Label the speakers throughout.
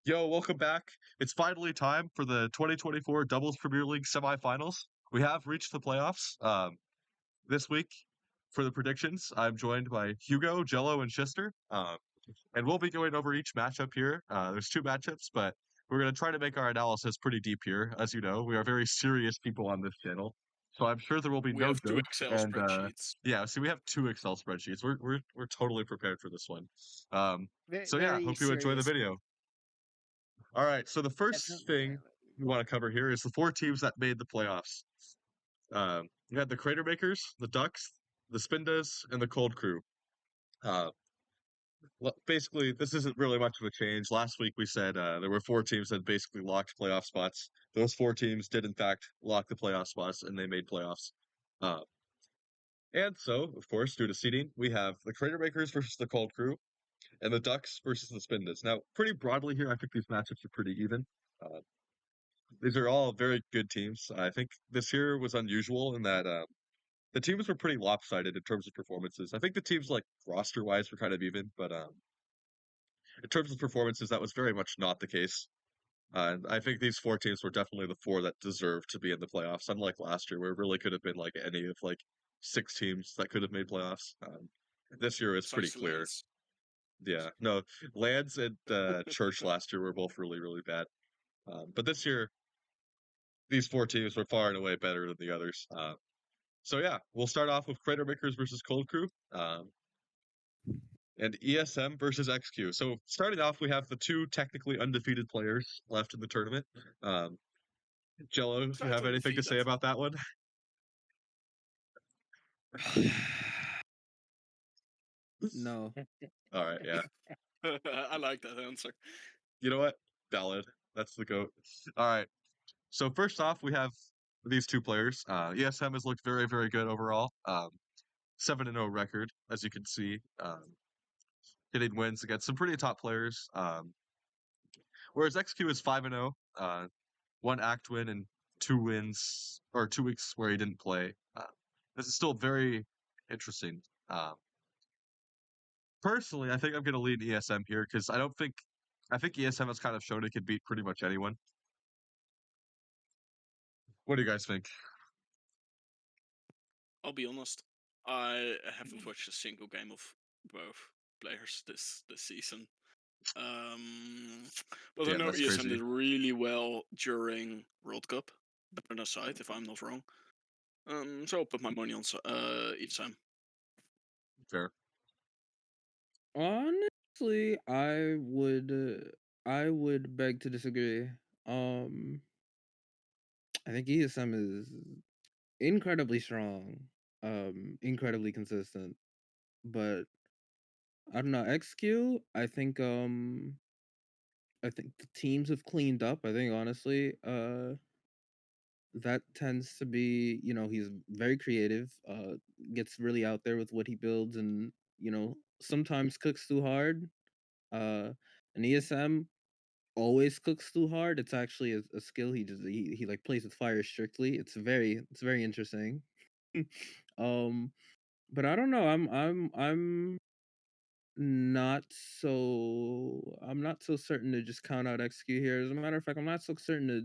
Speaker 1: Yo, welcome back. It's finally time for the 2024 Doubles Premier League semifinals. We have reached the playoffs this week. For the predictions, I'm joined by Hugo, Jello, and Schister. And we'll be going over each matchup here. There's two matchups, but we're going to try to make our analysis pretty deep here. As you know, we are very serious people on this channel. So I'm sure there will be
Speaker 2: We
Speaker 1: no
Speaker 2: have two
Speaker 1: jokes.
Speaker 2: Excel
Speaker 1: And
Speaker 2: spreadsheets.
Speaker 1: yeah, so we have two Excel spreadsheets. We're totally prepared for this one.
Speaker 3: Very,
Speaker 1: So yeah,
Speaker 3: very
Speaker 1: hope you enjoy the
Speaker 3: serious.
Speaker 1: video. All right, so the first
Speaker 3: Definitely.
Speaker 1: thing we want to cover here is the four teams that made the playoffs. You had the Crater Makers, the Ducks, the Spindas, and the Cold Crew. Basically, this isn't really much of a change. Last week we said there were four teams that basically locked playoff spots. Those four teams did, in fact, lock the playoff spots, and they made playoffs. Uh, and so, of course, due to seeding, we have the Crater Makers versus the Cold Crew, and the Ducks versus the Spindas. Now, pretty broadly here, I think these matchups are pretty even. Uh, These are all very good teams. I think this year was unusual in that the teams were pretty lopsided in terms of performances. I think the teams like roster wise were kind of even, but in terms of performances, that was very much not the case. And I think these four teams were definitely the four that deserved to be in the playoffs. Unlike last year, where it really could have been like any of like six teams that could have made playoffs. This year it's pretty
Speaker 2: Besides the
Speaker 1: clear.
Speaker 2: Lance.
Speaker 1: Yeah, no, Lads and Church last year were both really, really bad. But this year, these four teams were far and away better than the others. So yeah, we'll start off with Crater Makers versus Cold Crew, and ESM versus XQ. So starting off, we have the two technically undefeated players left in the tournament. Jello, do you have anything to say about that one?
Speaker 4: No.
Speaker 1: All right, yeah.
Speaker 2: I like that answer.
Speaker 1: You know what? Valid. That's the GOAT. All right. So first off, we have these two players. ESM has looked very, very good overall. 7-0 record, as you can see. Getting wins against some pretty top players. Whereas XQ is 5-0, one act win and 2 wins, or 2 weeks where he didn't play. This is still very interesting. Personally, I think I'm going to lead ESM here because I think ESM has kind of shown it could beat pretty much anyone. What do you guys think?
Speaker 2: I'll be honest. I haven't watched a single game of both players this season. But I
Speaker 1: Damn,
Speaker 2: know
Speaker 1: that's
Speaker 2: ESM
Speaker 1: crazy.
Speaker 2: did really well during World Cup. Upper side, if I'm not wrong. So I'll put my money on ESM.
Speaker 1: Fair.
Speaker 4: Honestly, I would beg to disagree. I think ESM is incredibly strong, incredibly consistent, but I don't know. XQ, I think the teams have cleaned up. I think honestly, that tends to be, he's very creative, gets really out there with what he builds, and sometimes cooks too hard. And ESM always cooks too hard. It's actually a skill. He like plays with fire strictly. It's very interesting. But I don't know. I'm not so certain to just count out XQ here. As a matter of fact, I'm not so certain to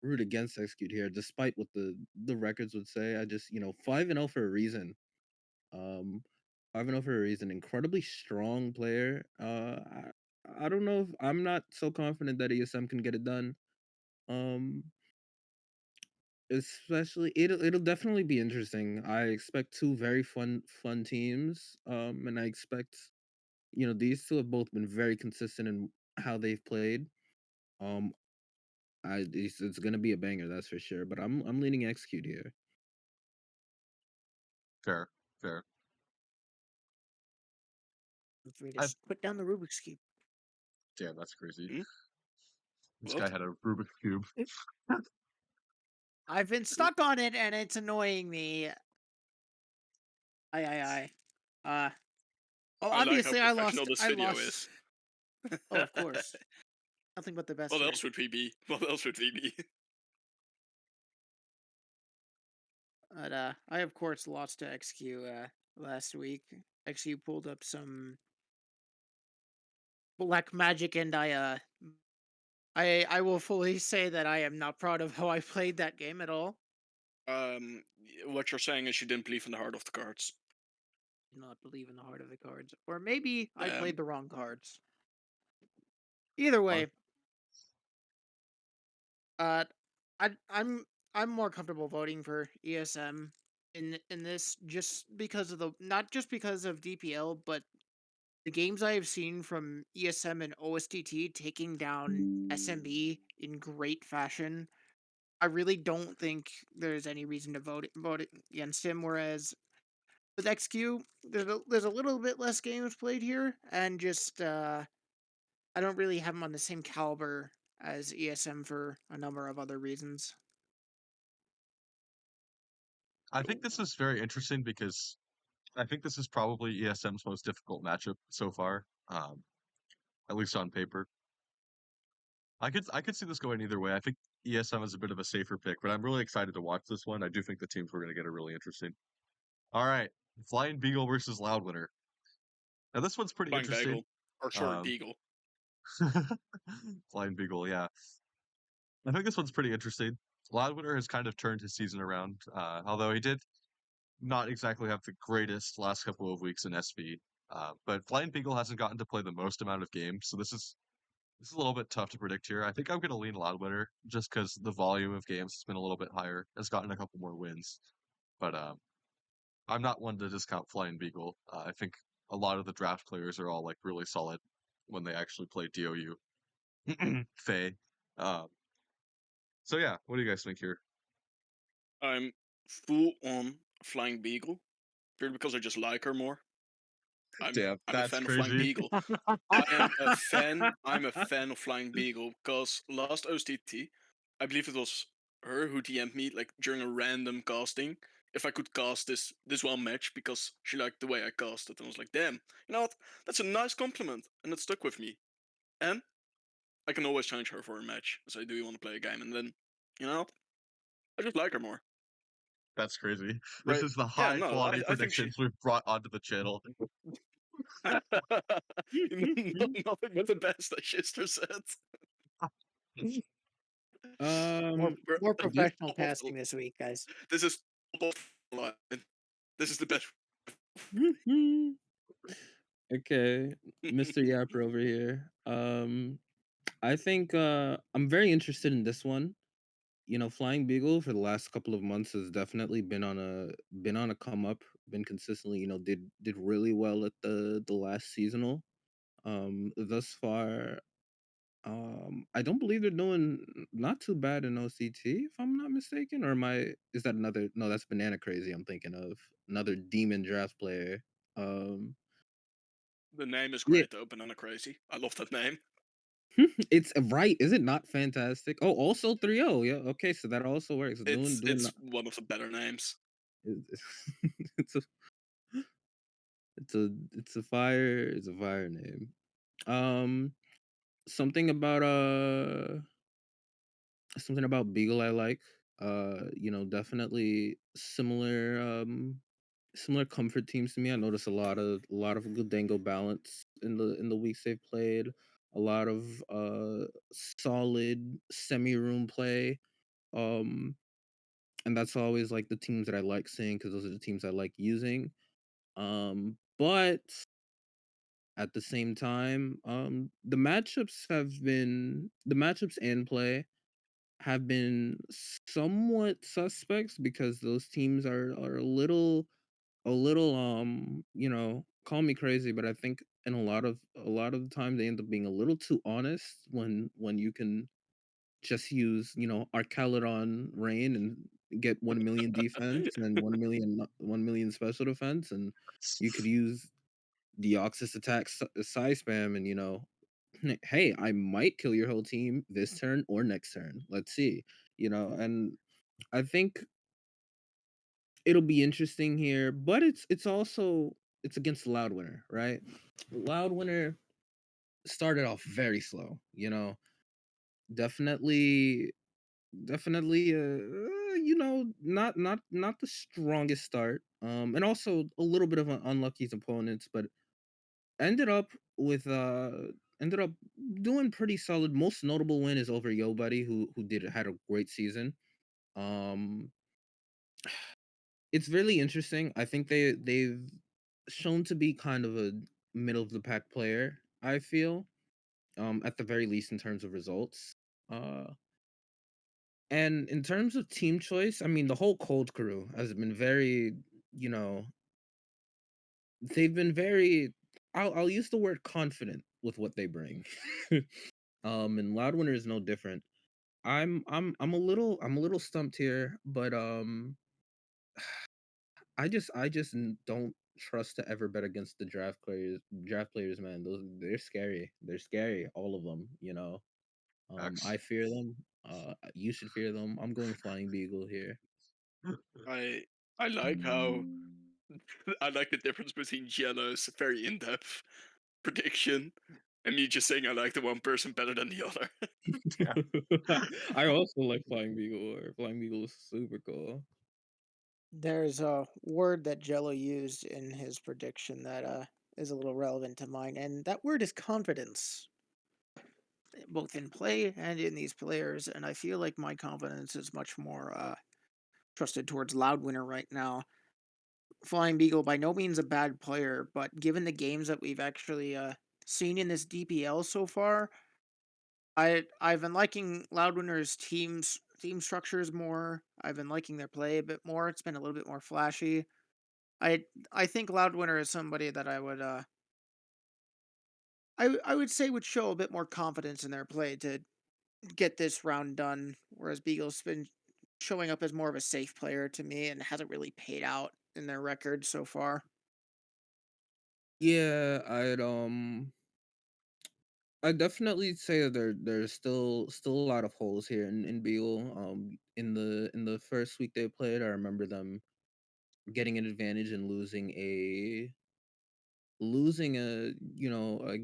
Speaker 4: root against XQ here, despite what the records would say. I just 5-0 for a reason. 5-0 for a reason. Incredibly strong player. I don't know if I'm not so confident that ESM can get it done. Especially it'll definitely be interesting. I expect two very fun teams. And I expect these two have both been very consistent in how they've played. It's gonna be a banger, that's for sure. But I'm leaning Execute here.
Speaker 1: Fair.
Speaker 3: Just put down the Rubik's Cube.
Speaker 1: Damn, that's crazy.
Speaker 2: Hmm?
Speaker 1: This
Speaker 2: What?
Speaker 1: guy had a Rubik's Cube.
Speaker 3: I've been stuck on it and it's annoying me. Well, obviously
Speaker 2: I
Speaker 3: I
Speaker 2: like how
Speaker 3: lost.
Speaker 2: professional this
Speaker 3: I
Speaker 2: video
Speaker 3: lost.
Speaker 2: is.
Speaker 3: Oh, of course. Nothing but the best.
Speaker 2: What
Speaker 3: here.
Speaker 2: else would we be? What else would we be?
Speaker 3: But I of course lost to XQ last week. XQ pulled up some black magic, and I I will fully say that I am not proud of how I played that game at all.
Speaker 2: What you're saying is you didn't believe in the heart of the cards.
Speaker 3: Do not believe in the heart of the cards, or maybe I
Speaker 2: Damn.
Speaker 3: played the wrong cards. Either way, I'm more comfortable voting for ESM in this just because of not just because of DPL, but the games I have seen from ESM and OSTT taking down SMB in great fashion. I really don't think there's any reason to vote against him. Whereas with XQ, there's a little bit less games played here, and just I don't really have him on the same caliber as ESM for a number of other reasons.
Speaker 1: I think this is very interesting because I think this is probably ESM's most difficult matchup so far, at least on paper. I could see this going either way. I think ESM is a bit of a safer pick, but I'm really excited to watch this one. I do think the teams we're going to get are really interesting. All right, Flying Beagle versus Loudwinner. Now this one's pretty
Speaker 2: Flying
Speaker 1: interesting.
Speaker 2: Beagle. Or sorry,
Speaker 1: Um,
Speaker 2: Beagle.
Speaker 1: Flying Beagle, yeah. I think this one's pretty interesting. Loudwinner has kind of turned his season around, although he did not exactly have the greatest last couple of weeks in SV. But Flying Beagle hasn't gotten to play the most amount of games, so this is a little bit tough to predict here. I think I'm going to lean Loudwinner just because the volume of games has been a little bit higher, has gotten a couple more wins. But I'm not one to discount Flying Beagle. I think a lot of the draft players are all like really solid when they actually play DOU. Faye. Um, so yeah, what do you guys think here?
Speaker 2: I'm full on Flying Beagle. Purely because I just like her more.
Speaker 1: Damn,
Speaker 2: I'm a
Speaker 1: that's
Speaker 2: fan of Flying
Speaker 1: crazy.
Speaker 2: Beagle. I am a fan. I'm a fan of Flying Beagle because last OSTT, I believe it was her who DM'd me like during a random casting if I could cast this one match because she liked the way I cast it, and I was like, damn, you know what? That's a nice compliment, and it stuck with me. And I can always challenge her for a match. So do you want to play a game? And then, you know, I just like her more.
Speaker 1: That's crazy. This
Speaker 2: Right?
Speaker 1: is the
Speaker 2: Yeah,
Speaker 1: high
Speaker 2: no,
Speaker 1: quality
Speaker 2: I think she.
Speaker 1: predictions we've brought onto the channel.
Speaker 2: Nothing but the best, as Schister said.
Speaker 3: More
Speaker 2: This
Speaker 3: professional
Speaker 2: top of
Speaker 3: casting this week, guys.
Speaker 2: this is top of the line. This is the best.
Speaker 4: Okay, Mr. Yapper over here. I think I'm very interested in this one. You know, Flying Beagle for the last couple of months has definitely been on a come up, been consistently, you know, did really well at the last seasonal. Thus far, I don't believe they're doing not too bad in OCT, if I'm not mistaken. Or is that another? No, that's Banana Crazy. I'm thinking of another demon draft player. Um,
Speaker 2: The name is
Speaker 4: yeah,
Speaker 2: great though, Banana Crazy. I love that name.
Speaker 4: it's right. Is it not fantastic? Oh, also 3-0. Yeah. Okay, so that also works.
Speaker 2: It's
Speaker 4: Doing
Speaker 2: it's
Speaker 4: not.
Speaker 2: one of the better names.
Speaker 4: It's a it's a fire name. Um, something about Beagle I like. You know, definitely similar comfort teams to me. I notice a lot of good dango balance in the weeks they've played. A lot of solid semi room play. Um, and that's always like the teams that I like seeing because those are the teams I like using. But at the same time, the matchups and play have been somewhat suspects because those teams are a little you know, call me crazy, but I think in a lot of the time they end up being a little too honest when you can just use, you know, Arcaludon Rain and get 1 million defense and 1 million special defense, and you could use the Oxus attack side spam, and you know, hey, I might kill your whole team this turn or next turn. Let's see, you know, and I think it'll be interesting here, but it's also it's against Loudwinner, right? Loudwinner started off very slow, you know, definitely definitely you know, not the strongest start, and also a little bit of an unlucky opponents, but ended up with ended up doing pretty solid. Most notable win is over Yo Buddy, who had a great season. It's really interesting. I think they've shown to be kind of a middle of the pack player, I feel. At the very least in terms of results. And in terms of team choice, I mean the whole cold crew has been very, you know, they've been very I'll use the word confident with what they bring. And Loudwinner is no different. I'm a little stumped here, but I just don't trust to ever bet against the draft players, man. They're scary. They're scary, all of them, you know. I fear them. You should fear them. I'm going Flying Beagle here.
Speaker 2: I like how I like the difference between JELLO's very in-depth prediction and me just saying I like the one person better than the other.
Speaker 4: I also like Flying Beagle. Flying Beagle is super cool.
Speaker 3: There's a word that Jello used in his prediction that is a little relevant to mine, and that word is confidence, both in play and in these players. And I feel like my confidence is much more trusted towards Loudwinner right now. Flying Beagle by no means a bad player, but given the games that we've actually seen in this DPL so far, I've been liking Loudwinner's team structures more. I've been liking their play a bit more. It's been a little bit more flashy. I think Loudwinner is somebody that I would say would show a bit more confidence in their play to get this round done, whereas Beagle's been showing up as more of a safe player to me and hasn't really paid out in their record so far.
Speaker 4: Yeah, I'd definitely say that there's still a lot of holes here in Beagle. In the first week they played, I remember them getting an advantage and losing a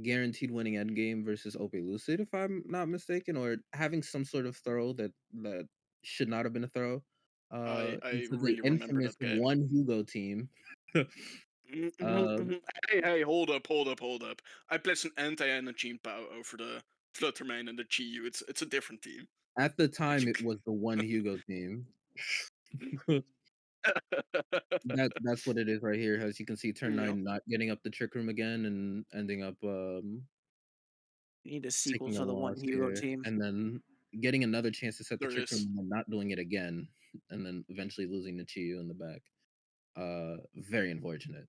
Speaker 4: guaranteed winning end game versus OP Lucid, if I'm not mistaken, or having some sort of throw that should not have been a throw.
Speaker 2: I
Speaker 4: To the
Speaker 2: really remember
Speaker 4: infamous
Speaker 2: that game.
Speaker 4: one Hugo team. um,
Speaker 2: Hey, hold up. I placed an anti-energy power over the Fluttermane and the GU. It's a different team.
Speaker 4: at the time, it was the one Hugo team. That's what it is right here. As you can see, turn
Speaker 2: Yep.
Speaker 4: 9 not getting up the trick room again and ending up
Speaker 3: We need a sequel
Speaker 4: taking a
Speaker 3: to the one
Speaker 4: loss
Speaker 3: Hugo
Speaker 4: here,
Speaker 3: team.
Speaker 4: and then getting another chance to set the
Speaker 2: There
Speaker 4: trick room
Speaker 2: is.
Speaker 4: and then not doing it again, and then eventually losing to Chiyu in the back. Very unfortunate.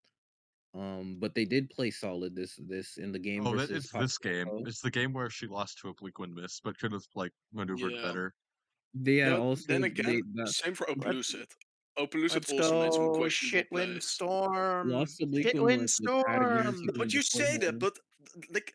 Speaker 4: But they did play solid this in the game
Speaker 1: Oh, that
Speaker 4: versus
Speaker 1: it's this game.
Speaker 4: Papiloco.
Speaker 1: It's the game where she lost to Oblique Wind Miss, but could have like maneuvered
Speaker 2: Yeah.
Speaker 1: better.
Speaker 4: They had
Speaker 2: But
Speaker 4: also
Speaker 2: then again,
Speaker 4: that
Speaker 2: same for
Speaker 3: Let,
Speaker 2: Opelucid. Opelucid
Speaker 3: let's
Speaker 2: also made some
Speaker 3: go
Speaker 2: questionable
Speaker 3: Shitwind
Speaker 2: plays.
Speaker 3: Storm.
Speaker 4: lost Oblique Wind
Speaker 3: Shitwind
Speaker 4: with had a guaranteed
Speaker 3: Storm.
Speaker 4: win
Speaker 2: But you say that,
Speaker 4: beforehand.
Speaker 2: but like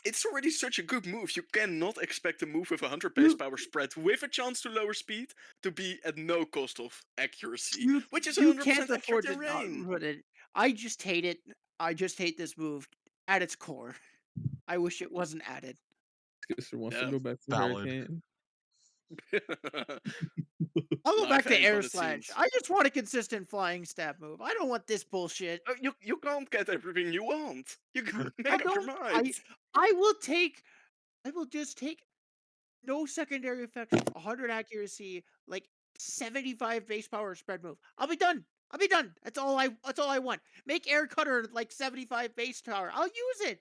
Speaker 2: it's already such a good move. You cannot expect a move with 100 base
Speaker 3: You
Speaker 2: power spread with a chance to lower speed to be at no cost of accuracy,
Speaker 3: you
Speaker 2: which is
Speaker 3: you
Speaker 2: 100%
Speaker 3: can't
Speaker 2: accurate
Speaker 3: afford to
Speaker 2: in
Speaker 3: not
Speaker 2: rain.
Speaker 3: put it. I just hate it. I just hate this move at its core. I wish it wasn't added.
Speaker 4: Schister wants to
Speaker 2: Yeah.
Speaker 4: go back to
Speaker 1: Valid.
Speaker 4: Hurricane.
Speaker 3: I'll go back
Speaker 2: Life
Speaker 3: to
Speaker 2: ain't
Speaker 3: Air
Speaker 2: what it
Speaker 3: Slash.
Speaker 2: seems.
Speaker 3: I just want a consistent flying stab move. I don't want this bullshit.
Speaker 2: You can't get everything you want. You gotta
Speaker 3: I
Speaker 2: make up your
Speaker 3: don't.
Speaker 2: mind.
Speaker 3: I will take. I will just take no secondary effects, 100 accuracy, like 75 base power spread move. I'll be done. I'll be done. That's all I want. Make air cutter like 75 base power. I'll use it.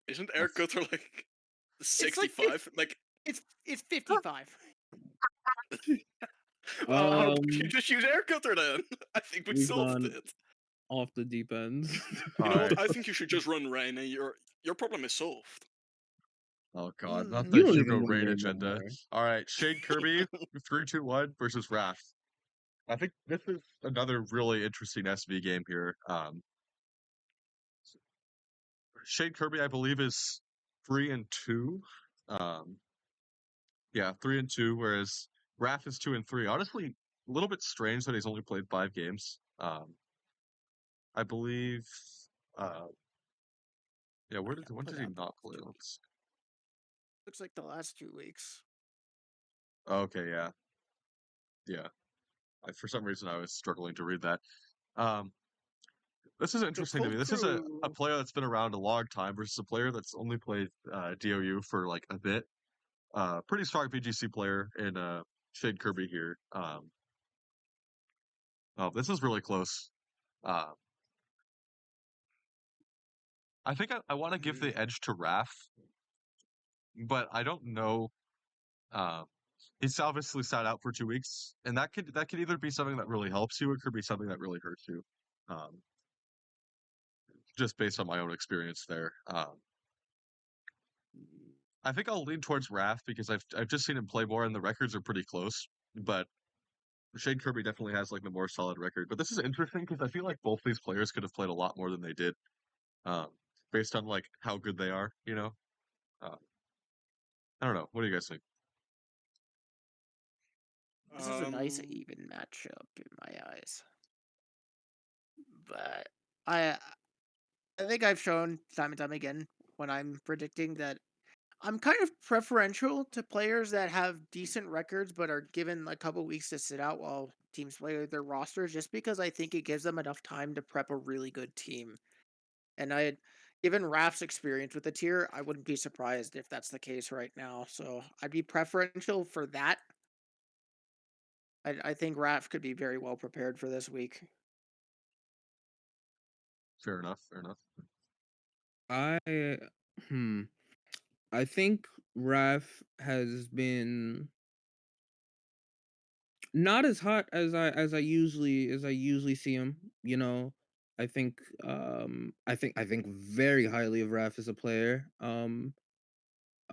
Speaker 2: Isn't Air Cutter like
Speaker 3: It's like
Speaker 2: 65? Like,
Speaker 3: it's 55.
Speaker 2: well, how about you
Speaker 4: Um,
Speaker 2: just use Air Cutter then? I think we
Speaker 4: we've
Speaker 2: solved
Speaker 4: gone
Speaker 2: it.
Speaker 4: off the deep end.
Speaker 2: You know what?
Speaker 1: Alright.
Speaker 2: I think you should just run Rain and your problem is solved.
Speaker 1: Oh god, not
Speaker 4: You
Speaker 1: the
Speaker 4: don't
Speaker 1: Hugo
Speaker 4: even know
Speaker 1: Rain
Speaker 4: Rain no
Speaker 1: agenda.
Speaker 4: more.
Speaker 1: Alright, Shade Kirby, 3-2-1 versus Wrath. I think this is another really interesting SV game here. Shade Kirby, I believe, is 3-2. Um, yeah, 3-2, whereas Wrath is 2-3. Honestly, a little bit strange that he's only played 5 games. I believe. Uh, yeah, when
Speaker 3: Put
Speaker 1: did he
Speaker 3: out
Speaker 1: not play?
Speaker 3: 2
Speaker 1: Let's.
Speaker 3: weeks. Looks like the last 2 weeks.
Speaker 1: Okay, yeah, yeah. For some reason, I was struggling to read that. Um, This is interesting to me. This is a
Speaker 3: crew.
Speaker 1: player that's been around a long time versus a player that's only played DOU for like a bit. Pretty strong BGC player in Shade Kirby here. Oh, this is really close. Uh, I think I want to give the edge to Raph, but I don't know. Um, he's obviously sat out for 2 weeks, and that could either be something that really helps you, or it could be something that really hurts you. Just based on my own experience there. I think I'll lean towards Raph because I've just seen him play more, and the records are pretty close. But Shade Kirby definitely has like the more solid record. But this is interesting because I feel like both these players could have played a lot more than they did, um, based on like how good they are. Uh, I don't know. What do you guys think?
Speaker 3: This is a nice
Speaker 2: Um,
Speaker 3: even matchup in my eyes. But I think I've shown time and time again when I'm predicting that I'm kind of preferential to players that have decent records but are given a couple weeks to sit out while teams play their rosters, just because I think it gives them enough time to prep a really good team. And given Raph's experience with the tier, I wouldn't be surprised if that's the case right now. So I'd be preferential for that. I think Raph could be very well prepared for this week.
Speaker 1: Fair enough. Fair enough.
Speaker 4: I hmm. I think Raph has been not as hot as I usually see him. You know, I think very highly of Raph as a player.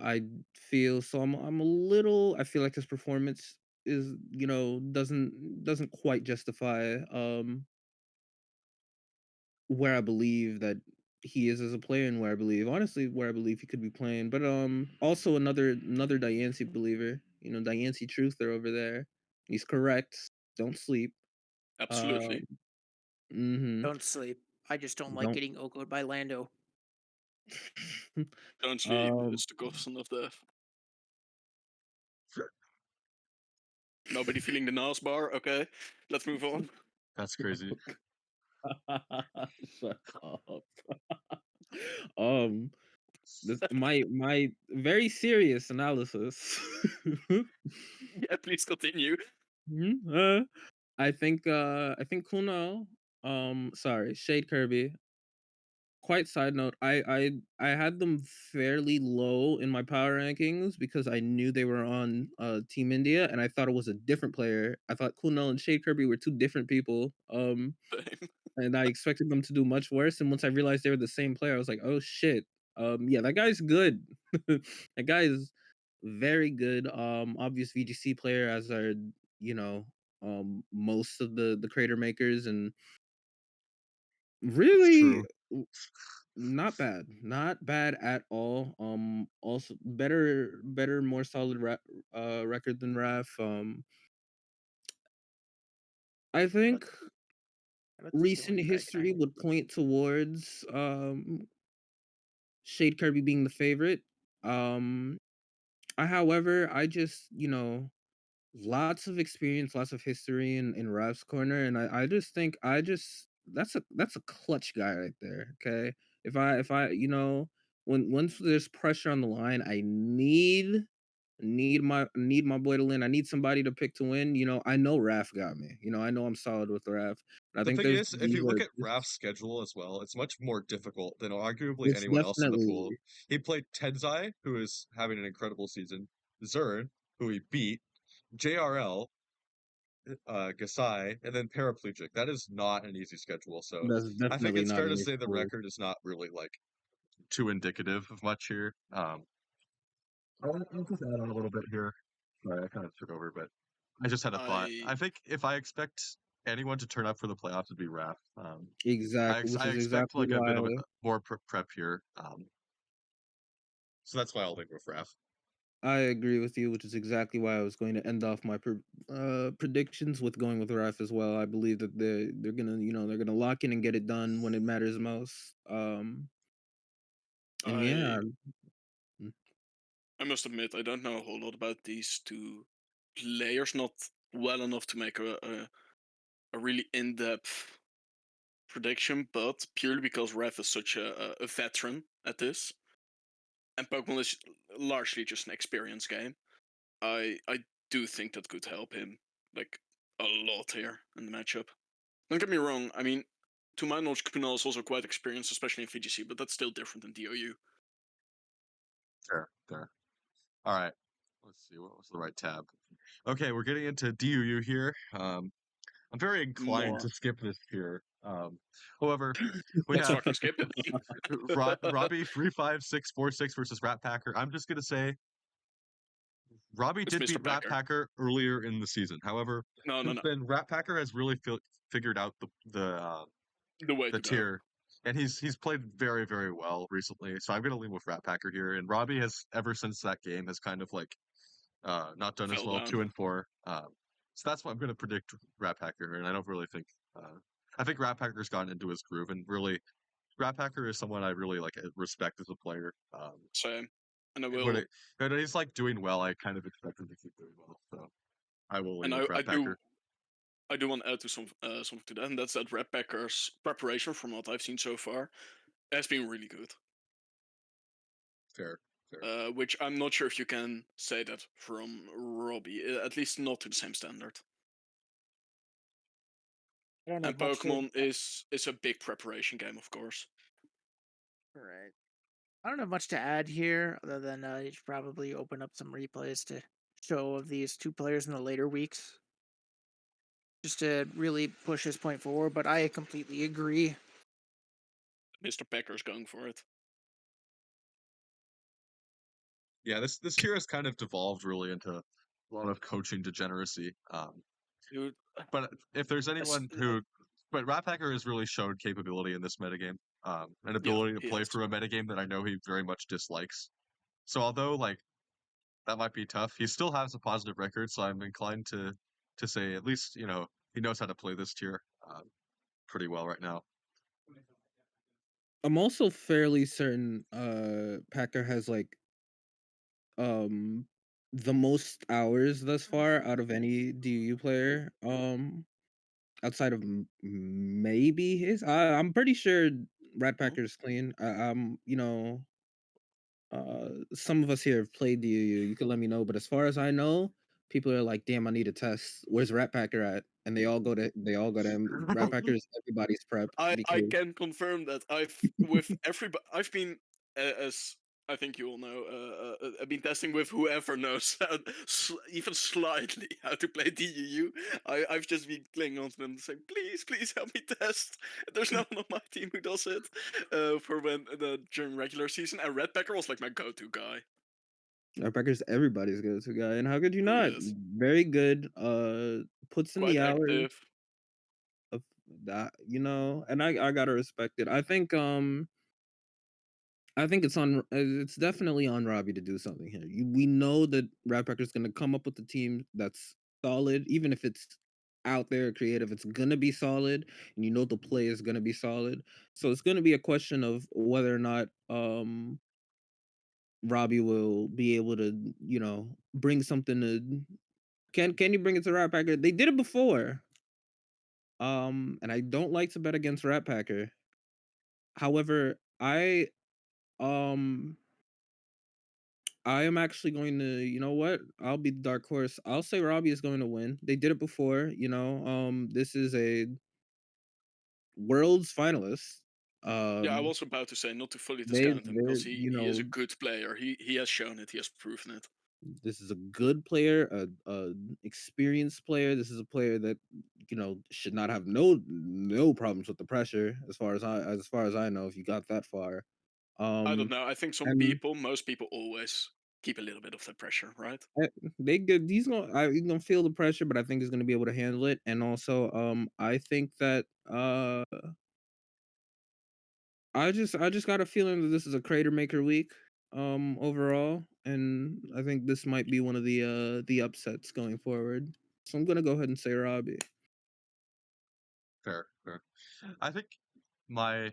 Speaker 4: I feel so I'm a little. I feel like his performance is doesn't quite justify where I believe that he is as a player and where I believe he could be playing. But also another Diancie believer, Diancie truther over there. He's correct. Don't sleep.
Speaker 2: absolutely.
Speaker 4: Mhm.
Speaker 3: Don't sleep. I just don't like
Speaker 4: Don't
Speaker 3: getting okoed by Lando.
Speaker 2: Don't sleep.
Speaker 4: um
Speaker 2: It's the cousin of death. Nobody feeling the NAS bar? Okay, let's move on.
Speaker 1: That's crazy.
Speaker 4: shut up. um my very serious analysis.
Speaker 2: Yeah, please continue.
Speaker 4: Mhm. I think Kuno, sorry, Shade Kirby. Quite side note, I had them fairly low in my power rankings because I knew they were on Team India and I thought it was a different player. I thought Kuno and Shade Kirby were two different people.
Speaker 2: Same.
Speaker 4: And I expected them to do much worse. And once I realized they were the same player, I was like, oh shit. Yeah, that guy's good. That guy is very good. Obvious VGC player, as are you know most of the creator makers, and
Speaker 1: It's
Speaker 4: really
Speaker 1: true.
Speaker 4: not bad at all. Also better, more solid record than Raf. I think
Speaker 3: What's he
Speaker 4: recent
Speaker 3: doing back
Speaker 4: history
Speaker 3: there?
Speaker 4: would point towards Shade Kirby being the favorite. However, I just lots of experience, lots of history in Raf's corner, and I just think that's a clutch guy right there. Okay, if I when once there's pressure on the line, I need my boy to win. I need somebody to pick to win. I know Raf got me. I know I'm solid with Raf. And I
Speaker 1: The
Speaker 4: think
Speaker 1: thing
Speaker 4: there's
Speaker 1: is, if
Speaker 4: these
Speaker 1: you
Speaker 4: are
Speaker 1: look at Raph's schedule as well, it's much more difficult than arguably
Speaker 4: it's
Speaker 1: anyone else in the pool.
Speaker 4: definitely
Speaker 1: He played Tenzai, who is having an incredible season, Zern, who he beat, JRL, Gasai, and then Paraplegic. That is not an easy schedule. So
Speaker 4: that's
Speaker 1: I think
Speaker 4: definitely
Speaker 1: it's
Speaker 4: not
Speaker 1: fair
Speaker 4: an
Speaker 1: to
Speaker 4: easy
Speaker 1: say the
Speaker 4: pool.
Speaker 1: record is not really like too indicative of much here. I'll just add on a little bit here. Sorry, I kind of took over, but I just had a thought.
Speaker 2: I
Speaker 1: I think if I expect anyone to turn up for the playoffs, it'd be Raph.
Speaker 4: Exactly, which
Speaker 1: I
Speaker 4: is
Speaker 1: expect
Speaker 4: exactly
Speaker 1: like a bit of
Speaker 4: why
Speaker 1: more prep here. So that's why I'll think with Raph.
Speaker 4: I agree with you, which is exactly why I was going to end off my predictions with going with Raf as well. I believe that they're gonna lock in and get it done when it matters most. And
Speaker 2: I
Speaker 4: yeah,
Speaker 2: I must admit I don't know a whole lot about these two players, not well enough to make a really in-depth prediction, but purely because Rev is such a veteran at this, and Pokemon is largely just an experience game. I do think that could help him like a lot here in the matchup. Don't get me wrong. I mean, to my knowledge, Kunal is also quite experienced, especially in VGC, but that's still different than DOU.
Speaker 1: Fair, fair. All right. Let's see. What was the right tab? Okay, we're getting into DUU here. I'm very inclined
Speaker 2: More.
Speaker 1: to skip this here. However, we
Speaker 2: Let's
Speaker 1: have
Speaker 2: fucking skip it.
Speaker 1: Robbie 35646 versus Ratpacker. I'm just gonna say Robbie
Speaker 2: It's
Speaker 1: did
Speaker 2: Mr.
Speaker 1: beat
Speaker 2: Packer.
Speaker 1: Ratpacker earlier in the season. However,
Speaker 2: No.
Speaker 1: then Ratpacker has really figured out
Speaker 2: The way
Speaker 1: the
Speaker 2: to go.
Speaker 1: tier, and he's played very very well recently. So I'm gonna lean with Ratpacker here. And Robbie has ever since that game has kind of like not done as
Speaker 2: Fell
Speaker 1: well,
Speaker 2: down.
Speaker 1: 2-4. So that's what I'm gonna predict Ratpacker, and I don't really think. I think Ratpacker's gotten into his groove, and really, Ratpacker is someone I really like respect as a player.
Speaker 2: Same. And I
Speaker 1: When
Speaker 2: will.
Speaker 1: when he's like doing well, I kind of expect him to keep doing well. So I will lean
Speaker 2: And
Speaker 1: with
Speaker 2: I
Speaker 1: Ratpacker.
Speaker 2: do want to add to something to that, and that's that Ratpacker's preparation from what I've seen so far has been really good.
Speaker 1: Fair.
Speaker 2: Which I'm not sure if you can say that from Robbie, at least not to the same standard.
Speaker 3: I don't
Speaker 2: And
Speaker 3: have much to.
Speaker 2: Pokemon is a big preparation game, of course.
Speaker 3: Right. I don't have much to add here, other than you should probably open up some replays to show of these two players in the later weeks, just to really push his point forward. But I completely agree.
Speaker 2: Mr. Packer's going for it.
Speaker 1: Yeah, this tier has kind of devolved really into a lot of coaching degeneracy.
Speaker 2: Dude,
Speaker 1: But if there's anyone who, but Ratpacker has really showed capability in this metagame, an ability to
Speaker 2: he
Speaker 1: play
Speaker 2: has.
Speaker 1: through a metagame that I know he very much dislikes. So although like that might be tough, he still has a positive record. So I'm inclined to say at least he knows how to play this tier pretty well right now.
Speaker 4: I'm also fairly certain Packer has like the most hours thus far out of any DU player. Outside of maybe his. I'm pretty sure Ratpacker's clean. Some of us here have played DU. You can let me know, but as far as I know, people are like, "Damn, I need a test. Where's Ratpacker at?" And they all go to him. Ratpacker is everybody's prep
Speaker 2: I
Speaker 4: because
Speaker 2: can confirm that I've been as I think you all know I've been testing with whoever knows even slightly how to play DUU. I've just been clinging on to them saying please help me test. There's no one on my team who does it for during regular season, and Ratpacker was like my go-to guy.
Speaker 4: Ratpacker's everybody's go-to guy, and how could you not?
Speaker 2: Yes.
Speaker 4: Very good. Puts in
Speaker 2: Quite
Speaker 4: the hours
Speaker 2: active.
Speaker 4: of that, and I gotta respect it. I think it's definitely on Robbie to do something here. We know that Ratpacker's gonna come up with a team that's solid, even if it's out there creative. It's gonna be solid, and the play is gonna be solid. So it's gonna be a question of whether or not Robbie will be able to bring something to. Can you bring it to Ratpacker? They did it before. And I don't like to bet against Ratpacker. However, um I am actually going to, you know what? I'll be the dark horse. I'll say Robbie is going to win. They did it before, this is a world's finalist.
Speaker 2: Yeah, I was about to say not to fully
Speaker 4: They
Speaker 2: discount him
Speaker 4: they're
Speaker 2: because he is a good player. He has shown it. He has proven it.
Speaker 4: this is a good player, a experienced player. This is a player that should not have no problems with the pressure as far as I know. If you got that far,
Speaker 2: I don't know. I think
Speaker 4: and
Speaker 2: most people always keep a little bit of that pressure, right?
Speaker 4: he's gonna feel the pressure, but I think he's gonna be able to handle it. And also, I think that I just got a feeling that this is a crater maker week, overall, and I think this might be one of the upsets going forward. So I'm gonna go ahead and say Robbie.
Speaker 1: Fair. I think my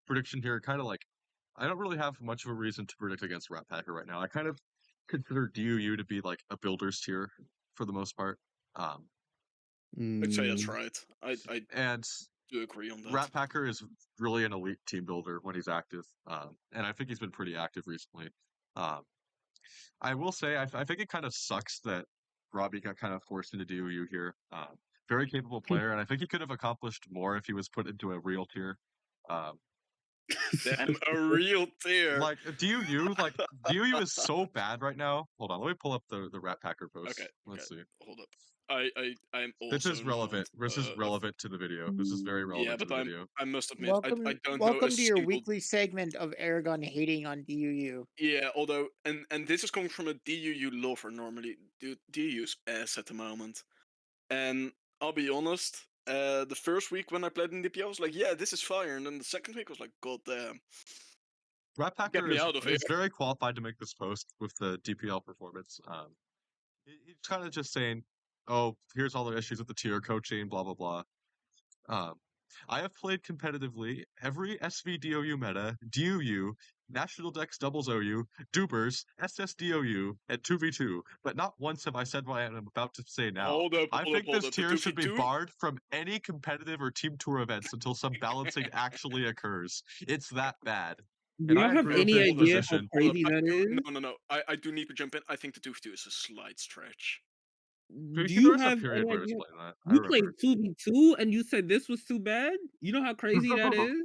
Speaker 1: prediction here kind of like I don't really have much of a reason to predict against Ratpacker right now. I kind of consider DUU to be like a builder's tier for the most part.
Speaker 2: I'd say that's
Speaker 4: Mm,
Speaker 2: right. I
Speaker 1: And
Speaker 2: do agree on that.
Speaker 1: Ratpacker is really an elite team builder when he's active, and I think he's been pretty active recently. I will say, I think it kind of sucks that Robbie got kind of forced into DOU here. Very capable player, and I think he could have accomplished more if he was put into a real tier.
Speaker 2: Damn, a real tier.
Speaker 1: Like DOU is so bad right now. Hold on, let me pull up the Ratpacker post.
Speaker 2: Okay,
Speaker 1: Let's see.
Speaker 2: Hold up. I'm also
Speaker 1: This is relevant.
Speaker 2: not,
Speaker 1: This is relevant to the video. This is very relevant
Speaker 2: Yeah,
Speaker 1: to
Speaker 2: but
Speaker 1: the video.
Speaker 2: I must admit,
Speaker 3: Welcome,
Speaker 2: I don't know
Speaker 3: welcome
Speaker 2: a
Speaker 3: to your
Speaker 2: single.
Speaker 3: weekly segment of Aragon hating on DUU.
Speaker 2: Yeah, although and this is coming from a DUU lover normally. Dude, DUU's ass at the moment. And I'll be honest, the first week when I played in DPL, I was like, yeah, this is fire. And then the second week, I was like, god damn. Get
Speaker 1: Ratpacker
Speaker 2: me out of here.
Speaker 1: is very qualified to make this post with the DPL performance. He's kind of just saying, "Oh, here's all the issues with the tier coaching, blah blah blah." I have played competitively every SVDOU meta, DUU, National Dex Doubles OU, Dubers, SSDOU, and 2v2, but not once have I said what I am about to say now.
Speaker 2: Hold up,
Speaker 1: I think this
Speaker 2: The
Speaker 1: tier should be
Speaker 2: 2v2?
Speaker 1: barred from any competitive or team tour events until some balancing actually occurs. It's that bad.
Speaker 4: Do
Speaker 1: And
Speaker 4: y'all
Speaker 1: I
Speaker 4: have
Speaker 1: agree with
Speaker 4: any
Speaker 1: this
Speaker 4: idea how
Speaker 1: position.
Speaker 4: crazy that is?
Speaker 2: No. I do need to jump in. I think the 2v2 is a slight stretch.
Speaker 4: Do
Speaker 1: There
Speaker 4: you
Speaker 1: was a
Speaker 4: have
Speaker 1: period
Speaker 4: any
Speaker 1: where I was
Speaker 4: idea?
Speaker 1: playing that. I
Speaker 4: You played
Speaker 1: remember.
Speaker 4: 2v2 and you said this was too bad? You know how crazy that is?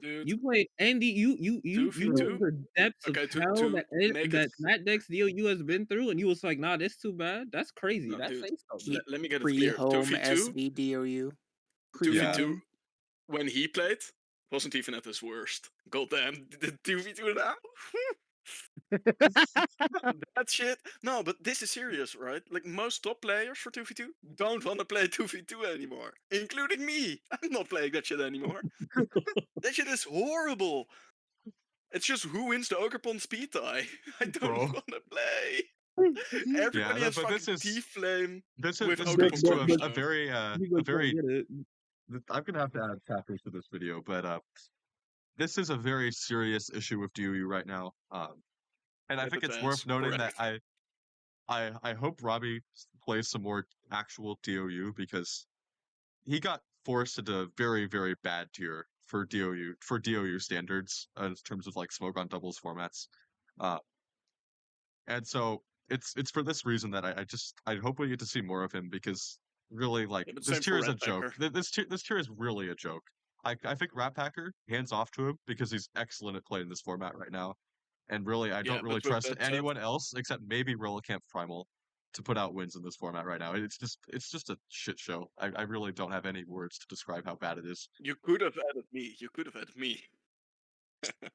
Speaker 2: Dude,
Speaker 4: You played Andy, you know
Speaker 2: 2v2?
Speaker 4: the depths of
Speaker 2: Okay,
Speaker 4: hell
Speaker 2: to
Speaker 4: that
Speaker 2: make it.
Speaker 4: that Dex DOU has been through, and you was like, nah, this too bad. That's crazy.
Speaker 2: No,
Speaker 4: That
Speaker 2: dude,
Speaker 4: say so.
Speaker 2: let me get it clear.
Speaker 3: Pre-home
Speaker 2: 2v2?
Speaker 3: SVDOU.
Speaker 2: 2v2, when he played, wasn't even at his worst. Goddamn, the 2v2 now? That shit. No, but this is serious, right? Like most top players for 2v2 don't want to play 2v2 anymore, including me. I'm not playing that shit anymore. That shit is horrible. It's just who wins the Ogre Pond speed tie. I don't
Speaker 1: Bro.
Speaker 2: want to play. Everybody
Speaker 1: Yeah,
Speaker 2: has
Speaker 1: but
Speaker 2: fucking
Speaker 1: this is
Speaker 2: T-Flame
Speaker 1: this
Speaker 2: with
Speaker 1: is
Speaker 2: Ogre
Speaker 1: speaks
Speaker 2: Pond
Speaker 1: to
Speaker 2: Corruption.
Speaker 1: a very
Speaker 4: You get it.
Speaker 1: I'm gonna have to add chapters to this video, but this is a very serious issue with DOU right now. And I think it's worth noting that I hope Robbie plays some more actual DOU because he got forced into a very, very bad tier for DOU standards in terms of like smoke on doubles formats. And so it's for this reason that I hope we get to see more of him because really like
Speaker 2: Yeah, but
Speaker 1: this
Speaker 2: same
Speaker 1: tier
Speaker 2: for
Speaker 1: is a joke.
Speaker 2: Ratpacker.
Speaker 1: This tier is really a joke. I think Ratpacker, hands off to him because he's excellent at playing this format right now. And really, I don't
Speaker 2: Yeah,
Speaker 1: really
Speaker 2: but with
Speaker 1: trust
Speaker 2: that said,
Speaker 1: anyone else except maybe RelicanthPrimal to put out wins in this format right now. It's just a shit show. I really don't have any words to describe how bad it is.
Speaker 2: you could have added me. You could have added me.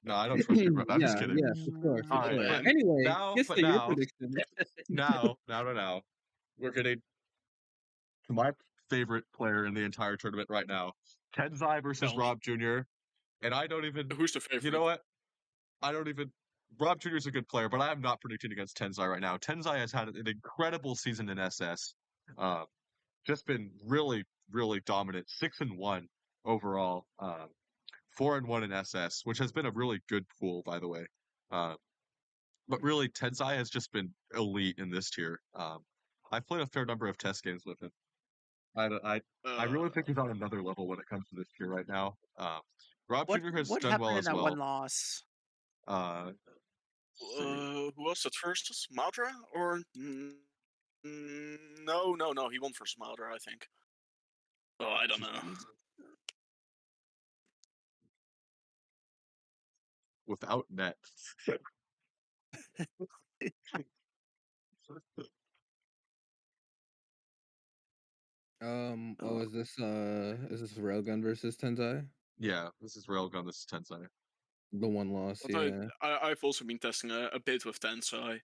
Speaker 1: No, I don't trust you, bro. I'm just
Speaker 4: Yeah,
Speaker 1: kidding.
Speaker 4: for sure, for
Speaker 1: All right,
Speaker 4: sure.
Speaker 2: but
Speaker 4: Anyway,
Speaker 1: now,
Speaker 4: guess
Speaker 1: but
Speaker 4: your
Speaker 1: now,
Speaker 4: prediction.
Speaker 1: now, we're getting to my favorite player in the entire tournament right now, Tenzai versus
Speaker 2: Tell me.
Speaker 1: Rob Jr. And I don't even,
Speaker 2: Who's the favorite?
Speaker 1: you know what? I don't even. Rob Jr. is a good player, but I am not predicting against Tenzai right now. Tenzai has had an incredible season in SS. Just been really, really dominant. 6-1 overall. 4-1 in SS, which has been a really good pool, by the way. But really, Tenzai has just been elite in this tier. I've played a fair number of test games with him. I really think he's on another level when it comes to this tier right now. Rob Jr. has
Speaker 3: What
Speaker 1: done
Speaker 3: happened
Speaker 1: well
Speaker 3: in
Speaker 1: as
Speaker 3: that
Speaker 1: well.
Speaker 3: one loss?
Speaker 2: Who was at first? Madaraaaa? Or no, he won for Madaraaaa, I think. Oh, I don't know.
Speaker 1: Without net.
Speaker 4: Oh, is this Railgun versus Tenzai?
Speaker 1: Yeah, this is Railgun, this is Tenzai.
Speaker 4: The one loss,
Speaker 2: But
Speaker 4: yeah.
Speaker 2: I've also been testing a bit with Tenzai,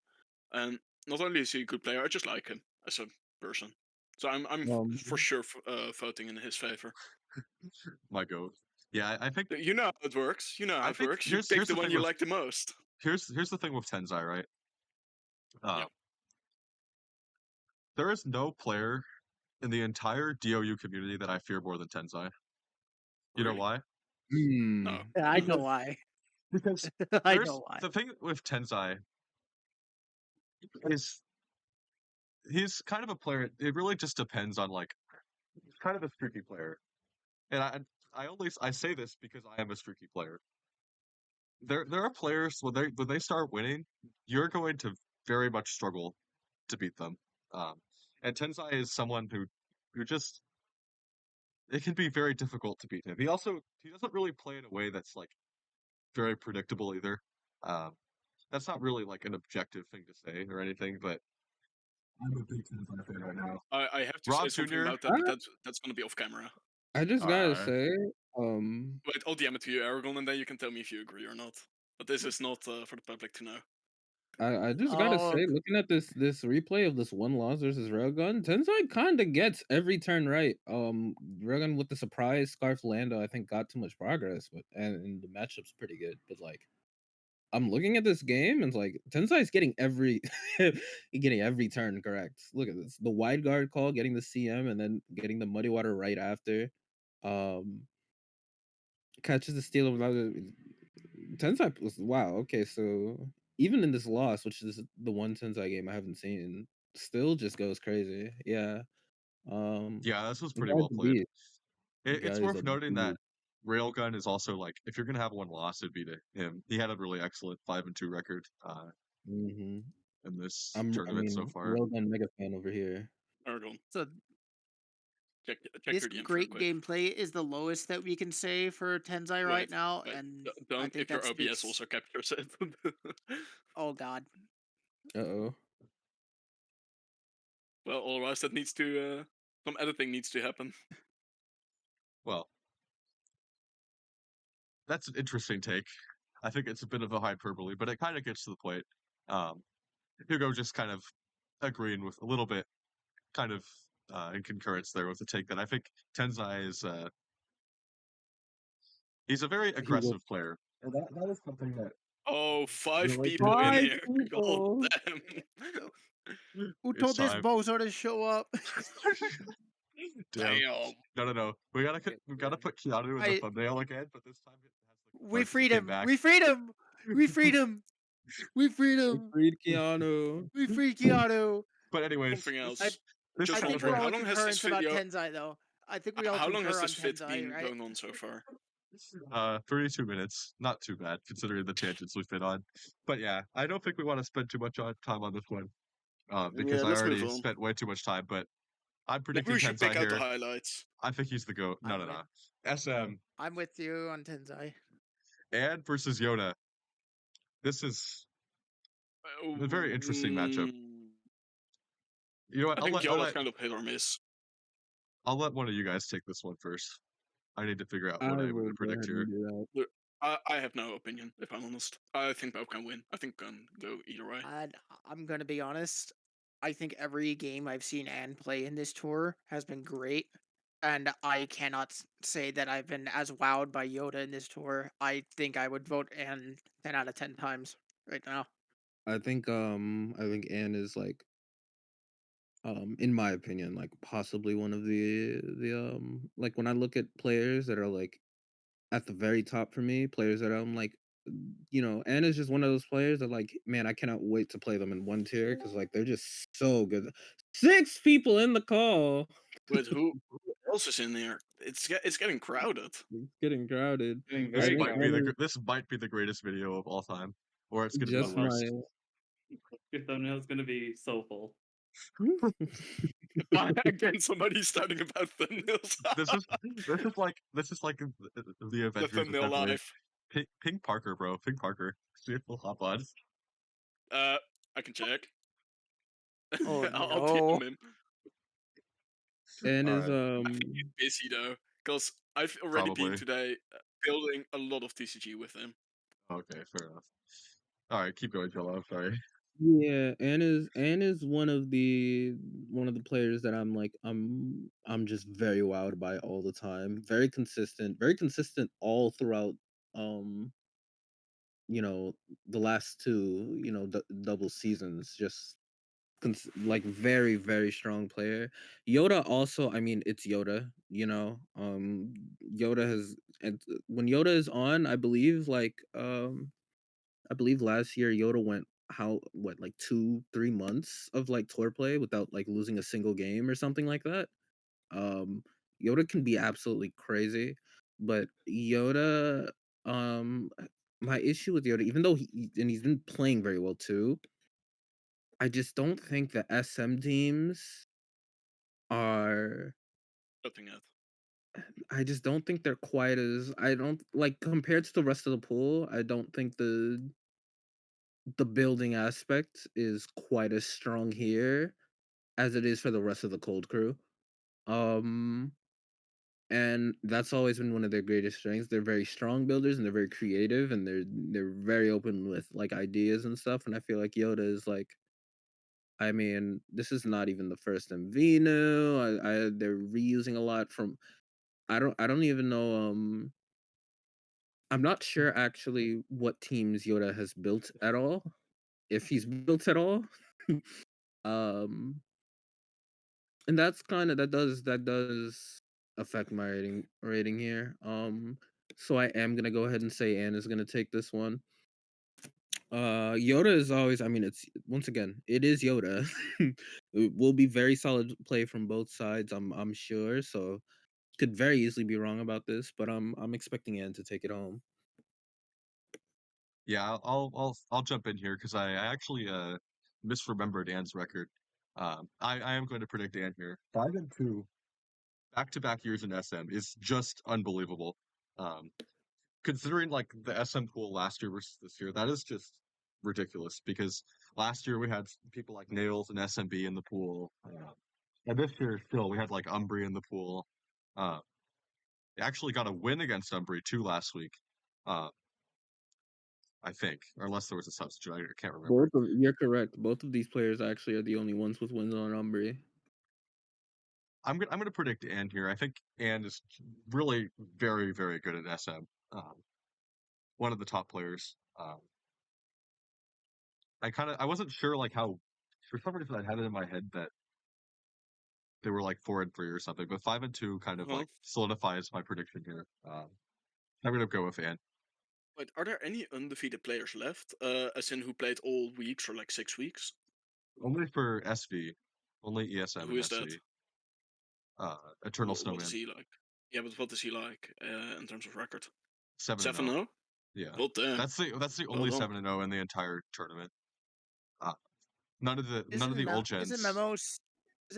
Speaker 2: and not only is he a good player, I just like him as a person. So I'm for sure voting in his favor.
Speaker 1: My goat. Yeah, I think
Speaker 2: You know how it works. You know how
Speaker 1: I
Speaker 2: it
Speaker 1: think
Speaker 2: works. You
Speaker 1: here's
Speaker 2: pick
Speaker 1: the
Speaker 2: the one
Speaker 1: thing
Speaker 2: you
Speaker 1: with-
Speaker 2: like the most.
Speaker 1: Here's the thing with Tenzai, right?
Speaker 2: Yeah.
Speaker 1: There is no player in the entire DOU community that I fear more than Tenzai. You know
Speaker 2: Really?
Speaker 1: why?
Speaker 2: No.
Speaker 3: I know why.
Speaker 1: Because
Speaker 3: I know why.
Speaker 1: the thing with Tenzai is he's kind of a player. It really just depends on like he's kind of a streaky player, and I say this because I am a streaky player. There are players when they start winning, you're going to very much struggle to beat them. Um, and Tenzai is someone who just it can be very difficult to beat him. He doesn't really play in a way that's like very predictable either. Um, that's not really like an objective thing to say or anything, but I'm a big Tenzai fan right now.
Speaker 2: I have to
Speaker 1: Rob
Speaker 2: say something
Speaker 1: Jr.
Speaker 2: about that, but that's gonna be off camera.
Speaker 4: I just gotta
Speaker 1: Alright.
Speaker 4: say,
Speaker 2: Wait, I'll DM it to you, Aragon, and then you can tell me if you agree or not. But this is not for the public to know.
Speaker 4: I just gotta say, looking at this replay of this one loss versus Railgun, Tenzai kinda gets every turn right. Railgun with the surprise Scarf Lando, I think got too much progress, but and the matchup's pretty good. But like, I'm looking at this game and it's like Tenzai's getting every turn correct. Look at this: the wide guard call, getting the CM, and then getting the muddy water right after. Catches the steal of Tenzai was wow. Okay, so even in this loss, which is the one Tenzai game I haven't seen, still just goes crazy. Yeah.
Speaker 1: Yeah, this was
Speaker 4: The
Speaker 1: pretty
Speaker 4: guy's
Speaker 1: well
Speaker 4: a
Speaker 1: played.
Speaker 4: beast. The
Speaker 1: It's
Speaker 4: guy's
Speaker 1: worth
Speaker 4: a
Speaker 1: noting that
Speaker 4: beast.
Speaker 1: Railgun is also like if you're gonna have one loss, it'd be to him. He had a really excellent 5-2 record
Speaker 4: Mhm.
Speaker 1: in this
Speaker 4: I
Speaker 1: tournament so
Speaker 4: mean,
Speaker 1: far.
Speaker 4: Railgun mega fan over here.
Speaker 2: Aragon,
Speaker 3: So
Speaker 2: check
Speaker 3: this
Speaker 2: your DMs real
Speaker 3: great
Speaker 2: quick.
Speaker 3: gameplay is the lowest that we can say for Tenzai right now,
Speaker 2: Wait,
Speaker 3: and I
Speaker 2: don't
Speaker 3: think
Speaker 2: if your
Speaker 3: that
Speaker 2: OBS
Speaker 3: speaks.
Speaker 2: also captures it.
Speaker 3: Oh God.
Speaker 4: Uh-oh.
Speaker 2: Well, otherwise that needs to some editing needs to happen.
Speaker 1: Well, that's an interesting take. I think it's a bit of a hyperbole, but it kind of gets to the point. Hugo just kind of agreeing with a little bit, kind of in concurrence there with the take that I think Tenzai is he's a very
Speaker 4: Hugo.
Speaker 1: aggressive player. And that is something that
Speaker 2: Oh, 5
Speaker 1: Really?
Speaker 2: people in
Speaker 4: 5
Speaker 2: here. God
Speaker 4: people.
Speaker 2: damn.
Speaker 3: Who
Speaker 1: it's
Speaker 3: told this
Speaker 1: time.
Speaker 3: bozo to show up?
Speaker 1: Damn.
Speaker 2: Damn.
Speaker 1: No. We gotta put Keanu in the thumbnail again, but this time it has the
Speaker 3: We
Speaker 1: cards
Speaker 3: freed
Speaker 1: came
Speaker 3: him.
Speaker 1: back.
Speaker 3: We freed him. We freed him. We freed
Speaker 4: We
Speaker 3: him.
Speaker 4: freed Keanu.
Speaker 3: We freed Keanu.
Speaker 1: But anyways,
Speaker 2: Something else.
Speaker 1: this
Speaker 2: Just
Speaker 3: I
Speaker 2: one
Speaker 3: think
Speaker 1: kind
Speaker 3: we're
Speaker 2: thing.
Speaker 1: of
Speaker 3: all
Speaker 2: How long has this
Speaker 3: concurrence about
Speaker 2: video?
Speaker 3: Tenzai, though. I think we all
Speaker 2: How long has
Speaker 3: concur
Speaker 2: this
Speaker 3: on
Speaker 2: fit
Speaker 3: Tenzai,
Speaker 2: been
Speaker 3: right?
Speaker 2: going on so far?
Speaker 1: 32 minutes. Not too bad considering the tangents we fit on. But yeah, I don't think we want to spend too much time on this one. Because
Speaker 2: Yeah,
Speaker 1: I
Speaker 2: let's move
Speaker 1: already
Speaker 2: on.
Speaker 1: spent way too much time, but I'm
Speaker 2: Maybe
Speaker 1: predicting
Speaker 2: we should pick
Speaker 1: Tenzai
Speaker 2: out the
Speaker 1: here.
Speaker 2: highlights.
Speaker 1: I think he's the GOAT. No. SM
Speaker 3: I'm with you on Tenzai.
Speaker 1: and versus Yoda. This is a very interesting matchup. You know what?
Speaker 2: I think Yoda's kind of hit or miss.
Speaker 1: I'll let one of you guys take this one first. I need to figure out
Speaker 4: I
Speaker 1: what I'm
Speaker 4: will
Speaker 1: going to
Speaker 4: go
Speaker 1: predict
Speaker 4: ahead
Speaker 1: here.
Speaker 4: and do that.
Speaker 2: I have no opinion, if I'm honest. I think both can win. I think can go either way.
Speaker 3: I'm gonna be honest. I think every game I've seen Anne play in this tour has been great, and I cannot say that I've been as wowed by Yoda in this tour. I think I would vote Anne 10 out of 10 times right now.
Speaker 4: I think Anne is like in my opinion, like possibly one of the like when I look at players that are like at the very top for me, players that I'm like, Anne is just one of those players that like, man, I cannot wait to play them in one tier because like they're just so good. 6 people in the call.
Speaker 2: Wait, who else is in there? It's getting crowded.
Speaker 4: It's getting crowded.
Speaker 5: Getting
Speaker 1: This
Speaker 5: very
Speaker 1: might
Speaker 5: crowded.
Speaker 1: be this might be the greatest video of all time, or it's going to be the
Speaker 4: Just
Speaker 1: worst.
Speaker 5: Your thumbnail is gonna be so full.
Speaker 2: Again, somebody's starting about thumbnails.
Speaker 1: this is like the Avengers.
Speaker 2: thumbnail
Speaker 1: essentially.
Speaker 2: life.
Speaker 1: Pink Parker, bro. Pink Parker. See if we'll hop on.
Speaker 2: I can check.
Speaker 3: Oh,
Speaker 2: I'll
Speaker 3: no.
Speaker 2: DM him.
Speaker 4: And is
Speaker 2: I think he's busy though, because I've already been
Speaker 1: Probably.
Speaker 2: today building a lot of TCG with him.
Speaker 1: Okay, fair enough. All right, keep going, Jello. I'm sorry.
Speaker 4: Yeah, Anne is one of the players that I'm like I'm just very wowed by all the time. Very consistent all throughout the last two, double seasons. Just like very very strong player. Yoda also, I mean, it's Yoda, Yoda has, and when Yoda is on, I believe last year Yoda went like 2-3 months of like tour play without like losing a single game or something like that. Yoda can be absolutely crazy, but Yoda, my issue with Yoda, even though he's been playing very well too, I just don't think the SM teams are.
Speaker 2: Looking at.
Speaker 4: I just don't think they're quite as. I don't like compared to the rest of the pool. I don't think the building aspect is quite as strong here as it is for the rest of the cold crew. Um, and that's always been one of their greatest strengths. They're very strong builders and they're very creative and they're very open with like ideas and stuff. And I feel like Yoda is like, I mean, this is not even the first Mvinu. They're reusing a lot from. I don't even know. I'm not sure actually what teams Yoda has built at all, if he's built at all. um, and that does affect my rating here. So I am gonna go ahead and say Anne is gonna take this one. Yoda is always. I mean, it's once again, it is Yoda. It will be very solid play from both sides. I'm sure. So could very easily be wrong about this, but I'm expecting Anne to take it home.
Speaker 1: Yeah, I'll jump in here because I actually misremembered Anne's record. I am going to predict Anne here. 5-2, back-to-back years in SM is just unbelievable. Um, Considering like the SM pool last year versus this year, that is just ridiculous because last year we had people like Nails and SMB in the pool, and this year still we had like Umbry in the pool. Uh, they actually got a win against Umbry too last week. Uh, I think, or unless there was a substitute, I can't remember.
Speaker 4: You're correct. Both of these players actually are the only ones with wins on Umbry.
Speaker 1: I'm gonna predict Anne here. I think Anne is really very very good at SM. One of the top players. I wasn't sure like how for some reason I had it in my head that they were like 4-3 or something, but 5-2 kind of like solidifies my prediction here. I'm gonna go with Anne.
Speaker 2: Wait, are there any undefeated players left? As in who played all weeks or like 6 weeks?
Speaker 1: Only for SV, only ESM
Speaker 2: Who
Speaker 1: and
Speaker 2: is that?
Speaker 1: SV. Eternal
Speaker 2: What
Speaker 1: Snowman,
Speaker 2: is he like? Yeah, but what is he like in terms of record?
Speaker 1: 7-0.
Speaker 2: 7-0?
Speaker 1: Yeah,
Speaker 2: Well, damn.
Speaker 1: that's the
Speaker 2: Well
Speaker 1: only
Speaker 2: done.
Speaker 1: 7-0 in the entire tournament. None of the
Speaker 3: Isn't
Speaker 1: old gens.
Speaker 3: Isn't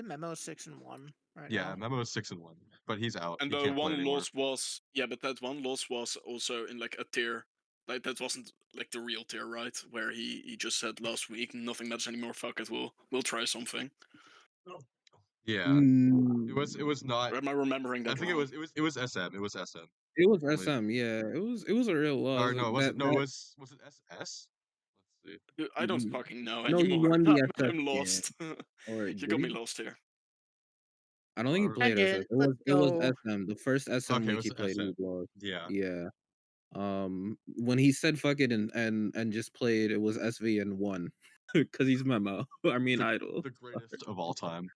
Speaker 3: Memo 6-1 right
Speaker 1: Yeah,
Speaker 3: now?
Speaker 1: Memo is 6-1, but he's out.
Speaker 2: And
Speaker 1: He
Speaker 2: the
Speaker 1: can't play
Speaker 2: one
Speaker 1: anymore.
Speaker 2: loss was but that one loss was also in like a tier. Like that wasn't like the real tier, right? Where he just said last week nothing matters anymore. Fuck it, we'll try something.
Speaker 1: Yeah,
Speaker 4: Mm,
Speaker 1: it was not.
Speaker 2: Or am I remembering that
Speaker 1: I think
Speaker 2: wrong?
Speaker 1: it was SM. It was SM.
Speaker 4: it was
Speaker 1: Only.
Speaker 4: SM. Yeah, it was a real loss.
Speaker 1: Or no, it wasn't. No, it was it SS? Let's see.
Speaker 2: Dude, I don't fucking know
Speaker 4: No, he
Speaker 2: anymore.
Speaker 4: won the SS
Speaker 2: I'm
Speaker 4: game.
Speaker 2: lost.
Speaker 4: Or
Speaker 2: You
Speaker 4: did
Speaker 2: got me
Speaker 4: he?
Speaker 2: lost here.
Speaker 4: I don't think he
Speaker 1: Or-
Speaker 4: played
Speaker 3: Second,
Speaker 4: SS.
Speaker 3: let's
Speaker 4: It was
Speaker 3: go.
Speaker 4: SM. The first SM
Speaker 1: Okay, it
Speaker 4: week
Speaker 1: was
Speaker 4: he played,
Speaker 1: SM.
Speaker 4: he lost.
Speaker 1: Yeah.
Speaker 4: Yeah. When he said fuck it and just played, it was SV and won because he's Memo. I mean, Idol.
Speaker 1: The greatest of all time.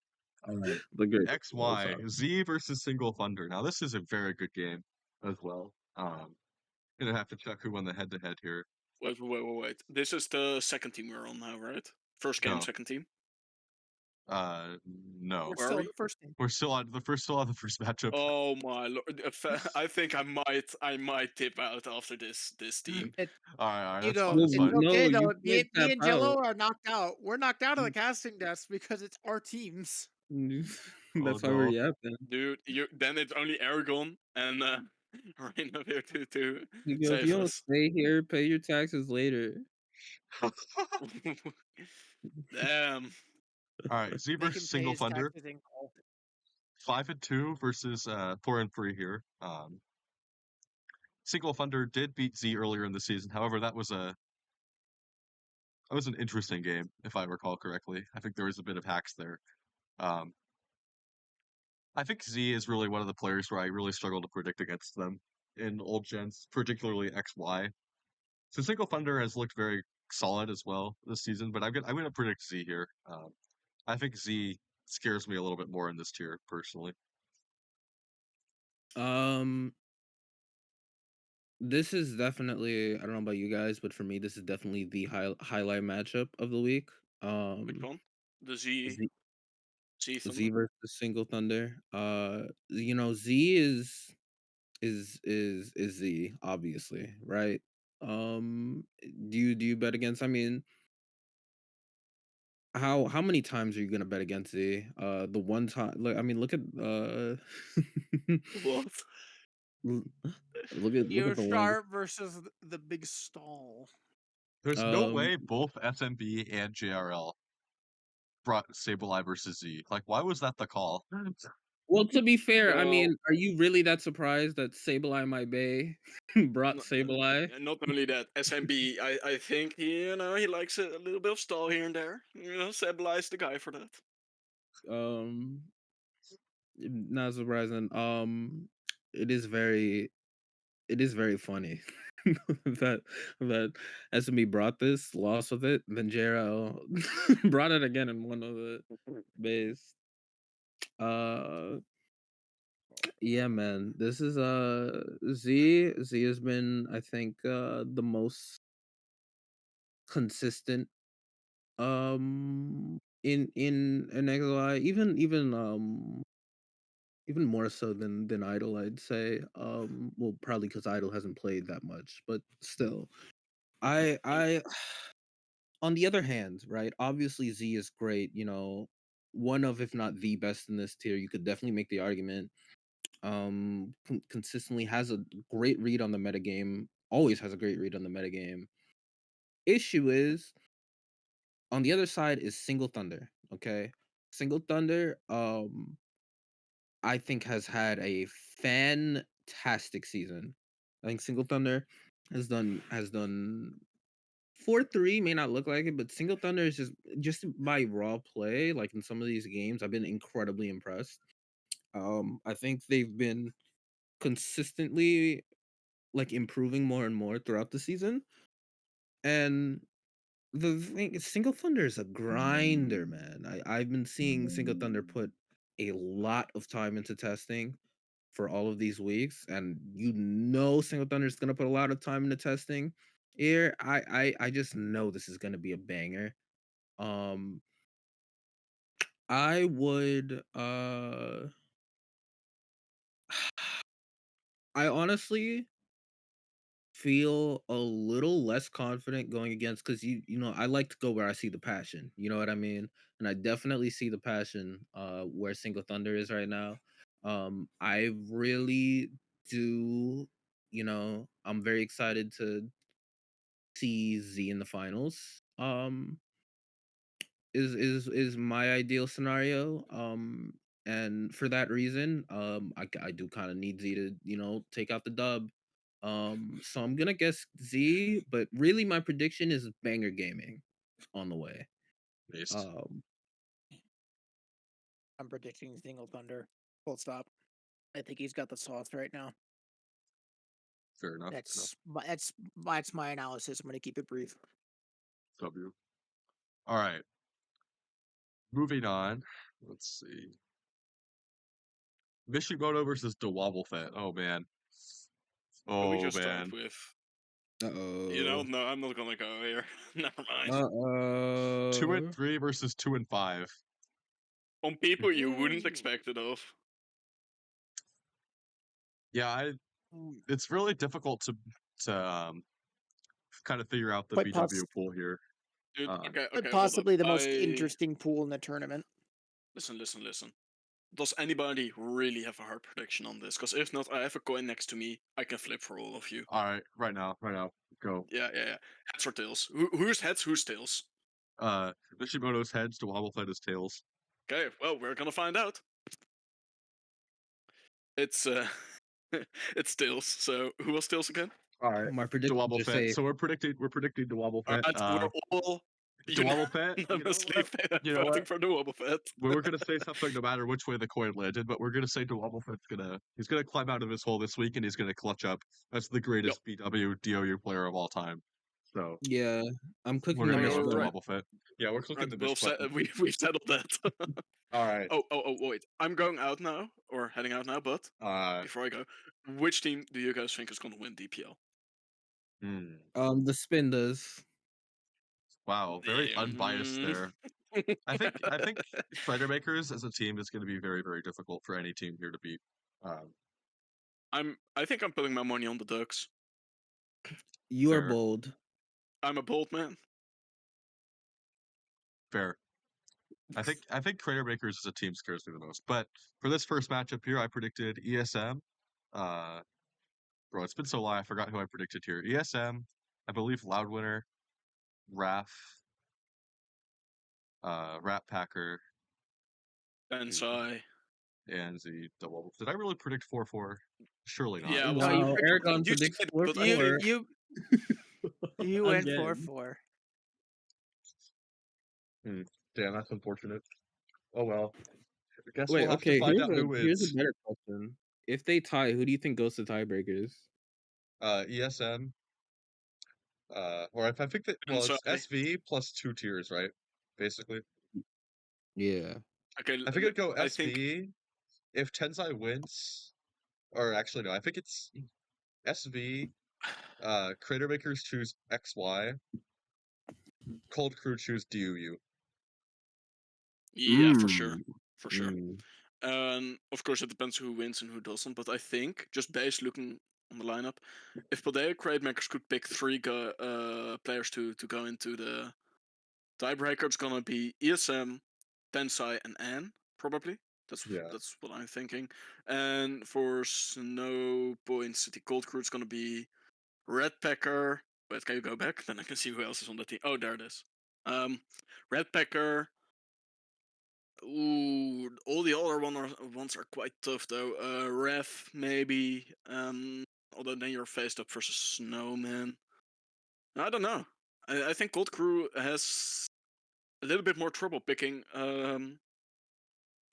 Speaker 4: The greatest of all
Speaker 1: XY
Speaker 4: time.
Speaker 1: Z versus Singlethunder. Now this is a very good game as well. Gonna have to check who won the head to head here.
Speaker 2: Wait. This is the second team we're on now, right? First game,
Speaker 1: No.
Speaker 2: second team.
Speaker 1: No.
Speaker 3: We're
Speaker 2: Where are
Speaker 3: still
Speaker 2: we?
Speaker 3: in the first team.
Speaker 1: We're still on the first matchup.
Speaker 2: Oh my lord! I think I might tip out after this team.
Speaker 1: All right,
Speaker 3: You
Speaker 1: that's
Speaker 3: go.
Speaker 1: fine. That's
Speaker 3: It's
Speaker 1: fine.
Speaker 4: No,
Speaker 3: okay
Speaker 4: you
Speaker 3: though.
Speaker 4: can't tap
Speaker 3: Me and Jello are knocked out. We're knocked out of the casting desk because it's our teams.
Speaker 4: That's
Speaker 1: Oh,
Speaker 4: why we're
Speaker 1: no.
Speaker 4: yapping.
Speaker 2: Dude, then it's only Aragon and Rhino here to
Speaker 4: If
Speaker 2: save
Speaker 4: you don't
Speaker 2: us.
Speaker 4: stay here, pay your taxes later.
Speaker 2: Damn.
Speaker 1: All right, Z
Speaker 3: Make him
Speaker 1: versus
Speaker 3: pay his
Speaker 1: Singlethunder.
Speaker 3: taxes in gold.
Speaker 1: 5-2 versus 4-3 here. Singlethunder did beat Z earlier in the season. However, that was an interesting game, if I recall correctly. I think there was a bit of hacks there. Um, I think Z is really one of the players where I really struggle to predict against them in old gens, particularly XY. So Singlethunder has looked very solid as well this season, but I'm gonna predict Z here. I think Z scares me a little bit more in this tier personally.
Speaker 4: This is definitely, I don't know about you guys, but for me, this is definitely the highlight matchup of the week.
Speaker 2: Which one? The Z
Speaker 4: Z
Speaker 2: Thunder?
Speaker 4: versus Singlethunder. Z is is Z, obviously, right? Do you bet against? I mean, how many times are you gonna bet against Z? The one time, look, I mean, look at
Speaker 2: What?
Speaker 4: look at the one.
Speaker 3: Sharp versus the big stall.
Speaker 1: There's no
Speaker 4: Um,
Speaker 1: way both SMB and JRL brought Sableye versus Z. Like, why was that the call?
Speaker 4: well, to be fair, I
Speaker 2: Well,
Speaker 4: mean, are you really that surprised that Sableye My Bay brought Sableye?
Speaker 2: not only that, SMB, I think he likes a little bit of stall here and there. Sabla the guy for that.
Speaker 4: Um, not surprising. It is very funny that SMB brought this, lost with it, then JRL brought it again and won with it. Base. Yeah, man. This is Z has been, I think, the most consistent in XY, even more so than Idol, I'd say. Well, probably because Idol hasn't played that much, but still. I on the other hand, right, obviously Z is great, you know, one of, if not the best in this tier. You could definitely make the argument. Consistently has a great read on the metagame, always has a great read on the metagame. Issue is, on the other side is Singlethunder, okay? Singlethunder, I think has had a fantastic season. I think Singlethunder has done 4-3, may not look like it, but Singlethunder is just by raw play, like in some of these games, I've been incredibly impressed. I think they've been consistently like improving more and more throughout the season. And the thing is, Singlethunder is a grinder, man. I've been seeing Singlethunder put a lot of time into testing for all of these weeks, and you know Singlethunder is gonna put a lot of time into testing. Here, I just know this is gonna be a banger. Um, I would I honestly feel a little less confident going against, because you know I like to go where I see the passion. You know what I mean? And I definitely see the passion where Singlethunder is right now. I really do. You know, I'm very excited to see Z in the finals. Is my ideal scenario. And for that reason, I do kind of need Z to, you know, take out the dub. So I'm gonna guess Z, but really my prediction is banger gaming on the way.
Speaker 1: Based.
Speaker 3: I'm predicting Singlethunder. Full stop. I think he's got the sauce right now.
Speaker 1: Fair enough.
Speaker 3: That's my analysis. I'm gonna keep it brief.
Speaker 1: W. All right. Moving on. Let's see. Mishimono versus Dawoblefet. Oh man.
Speaker 2: What we
Speaker 1: Oh
Speaker 2: just start
Speaker 1: man.
Speaker 2: with.
Speaker 4: Uh-oh.
Speaker 2: No, I'm not gonna go here. Never mind.
Speaker 1: 2 and
Speaker 4: Uh-oh.
Speaker 1: 3 versus 2 and 5.
Speaker 2: On people you wouldn't expect it of.
Speaker 1: Yeah, it's really difficult to kind of figure out the
Speaker 3: Quite
Speaker 1: BW pool here.
Speaker 2: Dude, okay,
Speaker 3: But
Speaker 2: hold up.
Speaker 3: possibly the most interesting pool in the tournament.
Speaker 2: Listen. Does anybody really have a hard prediction on this? Because if not, I have a coin next to me. I can flip for all of you.
Speaker 1: All right, right now, go.
Speaker 2: Yeah. Heads or tails? Who's heads? Who's tails?
Speaker 1: Mishimoto's heads, Dawoblefet is tails.
Speaker 2: Okay, well, we're gonna find out. It's it's tails. So who was tails again?
Speaker 1: All right,
Speaker 4: My predictions are
Speaker 1: Dawoblefet.
Speaker 4: safe.
Speaker 1: So we're predicting Dawoblefet.
Speaker 2: We're all
Speaker 1: Dawoblefet.
Speaker 2: unanimously voting for Dawoblefet.
Speaker 1: We were gonna say something no matter which way the coin landed, but we're gonna say Dawoblefet's he's gonna climb out of his hole this week and he's gonna clutch up. That's the greatest BW DOU player of all time. So
Speaker 4: Yeah, I'm cooking
Speaker 1: we're
Speaker 4: the
Speaker 1: gonna
Speaker 4: mish
Speaker 1: go with
Speaker 2: Right.
Speaker 1: Dawoblefet. Yeah, we're clicking the
Speaker 2: We've settled that.
Speaker 1: All right.
Speaker 2: Oh, wait. I'm going out now, or heading out now, but before I go, which team do you guys think is going to win DPL?
Speaker 4: The spin does.
Speaker 1: Wow, very unbiased there. I think Strider Makers as a team is going to be very, very difficult for any team here to beat.
Speaker 2: I think I'm putting my money on the Ducks.
Speaker 4: You are
Speaker 1: Fair.
Speaker 4: bold.
Speaker 2: I'm a bold man.
Speaker 1: Fair. I think Crater Makers as a team scares me the most. But for this first matchup here, I predicted ESM. Bro, it's been so long, I forgot who I predicted here. ESM, I believe Loudwinner, Raph, Ratpacker,
Speaker 2: Tenzai.
Speaker 1: and the double. Did I really predict 4-4? Surely not.
Speaker 2: Yeah,
Speaker 3: No, you
Speaker 4: Wow,
Speaker 3: predicted-
Speaker 4: Aragon
Speaker 2: you
Speaker 4: predicts
Speaker 2: said,
Speaker 4: 4
Speaker 2: but I
Speaker 4: 4.
Speaker 3: You went
Speaker 4: Again.
Speaker 3: 4-4.
Speaker 1: Damn, that's unfortunate. Oh well. I guess
Speaker 4: Wait,
Speaker 1: we'll have to
Speaker 4: okay.
Speaker 1: find out who
Speaker 4: Here's a
Speaker 1: wins.
Speaker 4: better question. If they tie, who do you think goes to tiebreakers?
Speaker 1: ESM. Or if I think that, well, it's
Speaker 2: Tenzai.
Speaker 1: SV plus 2 tiers, right? Basically.
Speaker 4: Yeah.
Speaker 2: Okay,
Speaker 1: I think it'd go
Speaker 2: I think
Speaker 1: SV if Tenzai wins. Or actually, no, I think it's SV. Crater Makers choose XY. Cold Crew choose DUU.
Speaker 2: yeah, for sure, for sure.
Speaker 4: Mm.
Speaker 2: Of course, it depends who wins and who doesn't. But I think, just based looking on the lineup, if Paldea Crate Makers could pick 3 players to go into the tiebreaker, it's gonna be ESM, Tensai, and Anne, probably.
Speaker 1: Yeah.
Speaker 2: That's what I'm thinking. And for Snow Point City Cold Crew, it's gonna be Ratpacker. Wait, can you go back? Then I can see who else is on the team. Oh, there it is. Ratpacker. Ooh, all the other ones are quite tough though. Ref maybe. Although then you're faced up versus Snowman. I don't know. I think Cold Crew has a little bit more trouble picking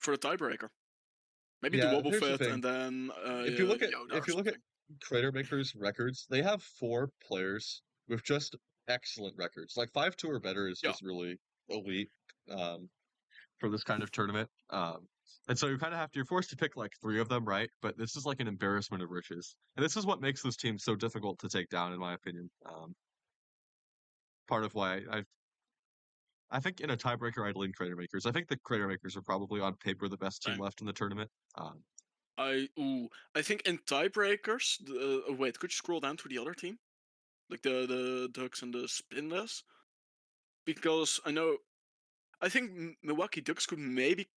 Speaker 2: for the tiebreaker. Maybe
Speaker 1: Yeah, here's the
Speaker 2: Dawoblefet
Speaker 1: thing.
Speaker 2: and then
Speaker 1: If you look at
Speaker 2: Yoda
Speaker 1: if
Speaker 2: or
Speaker 1: you look at
Speaker 2: something.
Speaker 1: Crater Makers records, they have 4 players with just excellent records. Like 5-2 or better is
Speaker 2: Yeah.
Speaker 1: just really elite for this kind of tournament. And so you kind of have to, you're forced to pick like 3 of them, right? But this is like an embarrassment of riches. And this is what makes this team so difficult to take down, in my opinion. Part of why I think in a tiebreaker I'd lean Crater Makers. I think the Crater Makers are probably on paper the best team
Speaker 2: Same.
Speaker 1: left in the tournament.
Speaker 2: I think in tiebreakers. Wait, could you scroll down to the other team, like the Ducks and the Spinless? Because I think Milwaukee Ducks could maybe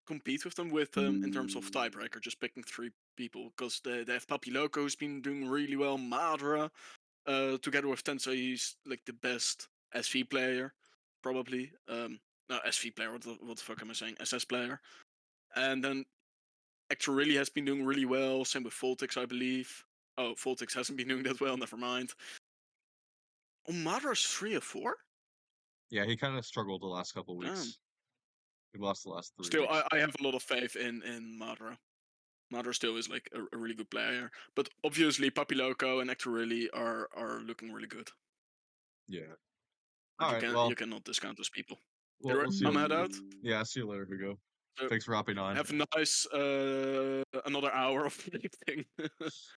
Speaker 2: compete with them in terms of tiebreaker, just picking 3 people, because they have Papiloco, who's been doing really well. Madaraaaa, together with Tenzai, he's like the best SV player, probably. No, SV player. What the fuck am I saying? SS player. And then Actuarily has been doing really well. Same with Voltix, I believe. Oh, Voltix hasn't been doing that well. Never mind. Oh, Madaraa's 3 of 4.
Speaker 1: Yeah, he kind of struggled the last couple weeks. He lost the last 3
Speaker 2: Still,
Speaker 1: weeks.
Speaker 2: I have a lot of faith in Madaraaaa. Madaraaaa still is like a really good player, but obviously Papiloco and Actuarily are looking really good.
Speaker 1: Yeah.
Speaker 2: But
Speaker 1: All right. Well,
Speaker 2: you cannot discount those people.
Speaker 1: we'll see.
Speaker 2: I'm head out.
Speaker 1: Yeah, see you later, Hugo.
Speaker 2: So
Speaker 1: Thanks for hopping on.
Speaker 2: have a nice another hour of predicting.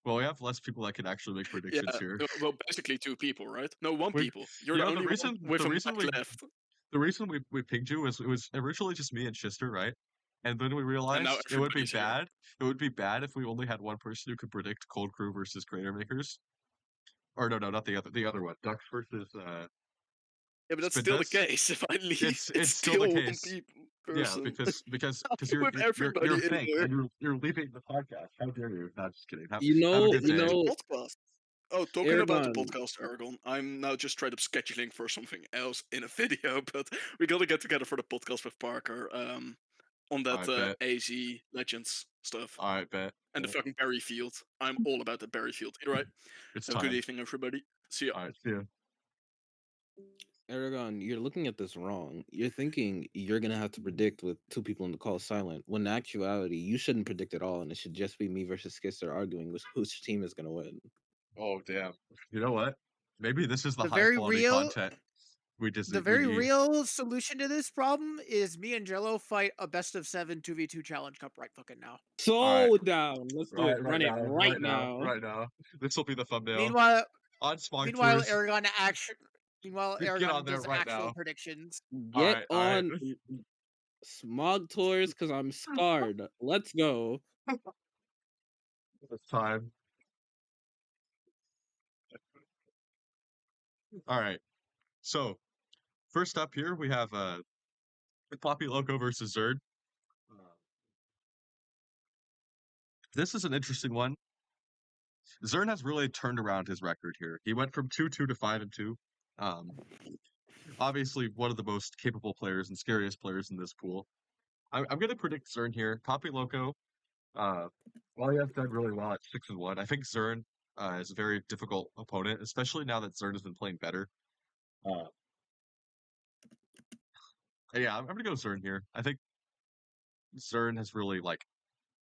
Speaker 1: Well, we have less people that can actually make predictions here.
Speaker 2: Well, basically 2 people, right? No, 1
Speaker 1: We-
Speaker 2: people. You're
Speaker 1: you
Speaker 2: the
Speaker 1: know,
Speaker 2: only one with a mic left.
Speaker 1: The reason we pinged you was it was originally just me and Schister, right? And then we
Speaker 2: And
Speaker 1: realized
Speaker 2: now
Speaker 1: it would be
Speaker 2: everybody's here.
Speaker 1: bad. It would be bad if we only had one person who could predict Cold Crew versus Crater Makers. Or no, not the other one. Ducks versus
Speaker 2: Yeah, but that's still the
Speaker 1: Spindas.
Speaker 2: case. If I leave,
Speaker 1: It's still the
Speaker 2: one
Speaker 1: case.
Speaker 2: person.
Speaker 1: Yeah, because
Speaker 2: With everybody
Speaker 1: you're
Speaker 2: in
Speaker 1: fake
Speaker 2: there.
Speaker 1: and you're leaving the podcast. How dare you? Not just kidding. Have a good
Speaker 2: The
Speaker 1: day.
Speaker 2: podcast. Oh, talking about the
Speaker 4: Aragon.
Speaker 2: podcast, Aragon, I'm now just straight up scheduling for something else in a video, but we gotta get together for the podcast with Parker on that
Speaker 1: Alright, bet.
Speaker 2: AZ Legends stuff.
Speaker 1: All right, bet.
Speaker 2: And the fucking Berry Field. I'm all about the Berry Field. You're right.
Speaker 1: It's
Speaker 2: Have a
Speaker 1: time.
Speaker 2: good evening, everybody. See ya.
Speaker 1: All right, see ya.
Speaker 4: Aragon, you're looking at this wrong. You're thinking you're gonna have to predict with 2 people in the call silent. When in actuality, you shouldn't predict at all, and it should just be me versus Schister arguing whose team is gonna win.
Speaker 1: Oh damn! You know what? Maybe this is the
Speaker 3: The
Speaker 1: high
Speaker 3: very
Speaker 1: quality
Speaker 3: real-
Speaker 1: content we just
Speaker 3: The very real solution to this problem is me and Jello fight a best of 7 2v2 challenge cup right fucking now.
Speaker 4: So
Speaker 1: Alright.
Speaker 4: down. Let's do it. Run it right now.
Speaker 1: Right now. This will be the thumbnail.
Speaker 3: Meanwhile,
Speaker 1: On Smog
Speaker 3: meanwhile,
Speaker 1: Tours.
Speaker 3: Aragon
Speaker 1: Get
Speaker 3: Aragon
Speaker 1: on there
Speaker 3: does
Speaker 1: right
Speaker 3: actual
Speaker 1: now.
Speaker 3: predictions.
Speaker 4: Get
Speaker 1: Alright.
Speaker 4: on Smog Tours because I'm scarred. Let's go.
Speaker 1: It's time. All right. So first up here we have Papiloco versus Zerd. This is an interesting one. Zern has really turned around his record here. He went from 2-2 to 5-2. Obviously, one of the most capable players and scariest players in this pool. I'm going to predict Zern here. Papiloco, while he has done really well at 6-1, I think Zern is a very difficult opponent, especially now that Zern has been playing better. Yeah, I'm going to go Zern here. I think Zern has really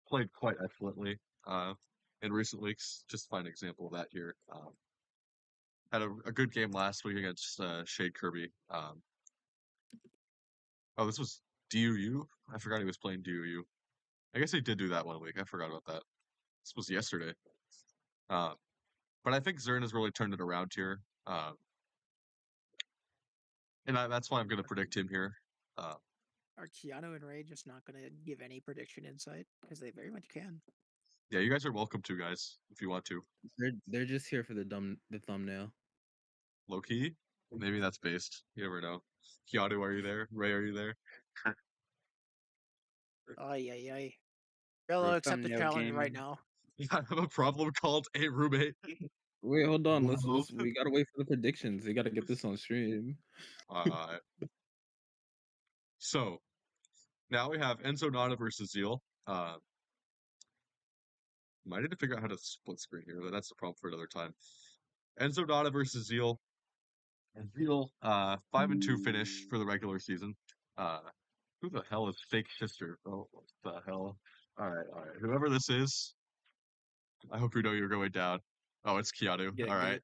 Speaker 1: played quite excellently in recent weeks. Just find an example of that here. Had a good game last week against Shade Kirby. Oh, this was DUU? I forgot he was playing DUU. I guess he did do that one week. I forgot about that. This was yesterday. But I think Zern has really turned it around here. And that's why I'm going to predict him here.
Speaker 3: Are Keanu and Ray just not going to give any prediction insight? Because they very much can.
Speaker 1: Yeah, you guys are welcome to, guys, if you want to.
Speaker 4: They're just here for the thumbnail.
Speaker 1: Low key? Maybe that's based. You never know. Keanu, are you there? Ray, are you there?
Speaker 3: Ay, ay, ay. JELLO, accept the challenge right now.
Speaker 1: I have a problem called a roommate.
Speaker 4: Wait, hold on.
Speaker 1: Wow.
Speaker 4: We gotta wait for the predictions. We gotta get this on stream.
Speaker 1: So now we have Enzonana versus Zeal. I need to figure out how to split screen here, but that's the problem for another time. Enzonana versus Zeal. And Zeal, 5-2 finish for the regular season. Who the hell is fake Schister? Oh, what the hell? All right. Whoever this is, I hope you know you're going down. Oh, it's Keanu.
Speaker 2: Yeah,
Speaker 1: All right.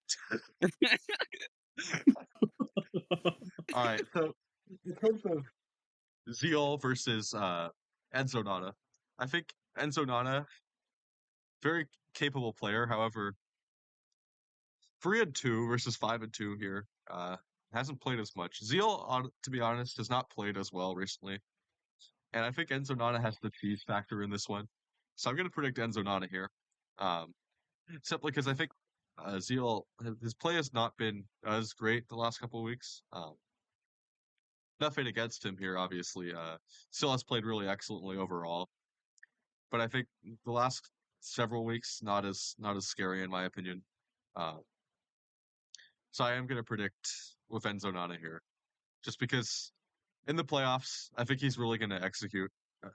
Speaker 1: All right. So in terms of Zeal versus Enzonana, I think Enzonana, very capable player. However, 3-2 versus 5-2 here. Hasn't played as much. Zeal, to be honest, has not played as well recently. And I think Enzonana has the cheese factor in this one. So I'm going to predict Enzonana here. Simply because I think Zeal, his play has not been as great the last couple of weeks. Nothing against him here, obviously. Still has played really excellently overall. But I think the last several weeks, not as scary in my opinion. So I am going to predict with Enzonana here. Just because in the playoffs, I think he's really going to execute.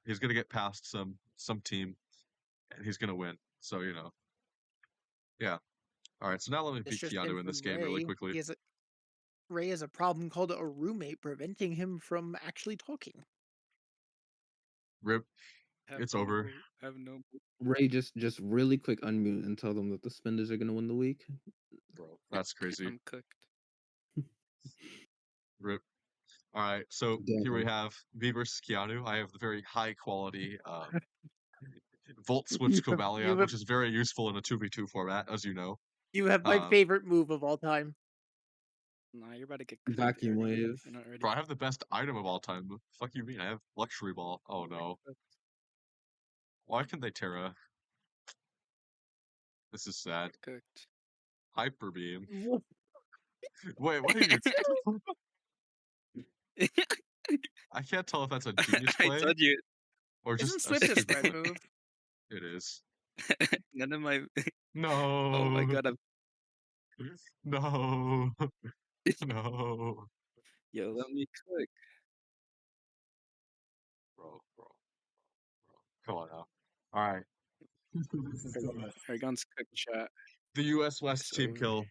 Speaker 1: He's going to get past some team, and he's going to win. So, yeah. All right, so now let me beat Keanu in this game really quickly.
Speaker 3: Ray has a problem called a roommate preventing him from actually talking.
Speaker 1: Rip. It's over.
Speaker 2: I have no.
Speaker 4: Ray, just really quick unmute and tell them that the Spenders are gonna win the week.
Speaker 1: Bro, that's crazy.
Speaker 2: I'm cooked.
Speaker 1: Rip. All right, so here we have V versus Keanu. I have the very high quality Volt Switch Cobalia, which is very useful in a 2v2 format, as you know.
Speaker 3: You have my favorite move of all time.
Speaker 2: Nah, you're about to get cooked,
Speaker 4: Vacuum
Speaker 2: Ernie.
Speaker 4: wave.
Speaker 2: You're not ready.
Speaker 1: Bro, I have the best item of all time. What the fuck you mean? I have Luxury Ball. Oh no. Why can they Terra? This is sad.
Speaker 2: Cooked.
Speaker 1: Hyper Beam. Wait, what are you? I can't tell if that's a genius play
Speaker 2: I told you.
Speaker 1: or
Speaker 3: Isn't
Speaker 1: just
Speaker 3: Swift a
Speaker 1: stupid
Speaker 3: spread
Speaker 1: play.
Speaker 3: move?
Speaker 1: It is.
Speaker 2: None of my.
Speaker 1: No.
Speaker 2: Oh my god, I'm.
Speaker 1: No. No.
Speaker 2: Yo, let me cook.
Speaker 1: Bro. Come on now. All right.
Speaker 2: Aragon's cooked chat.
Speaker 1: The US West
Speaker 2: It's
Speaker 1: team
Speaker 2: over.
Speaker 1: kill.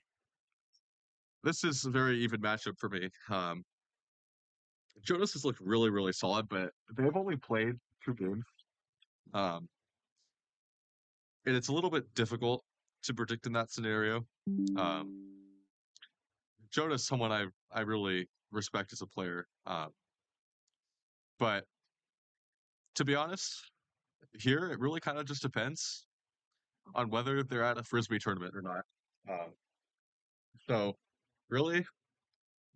Speaker 1: This is a very even matchup for me. Jonas has looked really, really solid, but they've only played 2 games. And it's a little bit difficult to predict in that scenario. Jonas, someone I really respect as a player. But to be honest, here it really kind of just depends on whether they're at a Frisbee tournament or not. So really,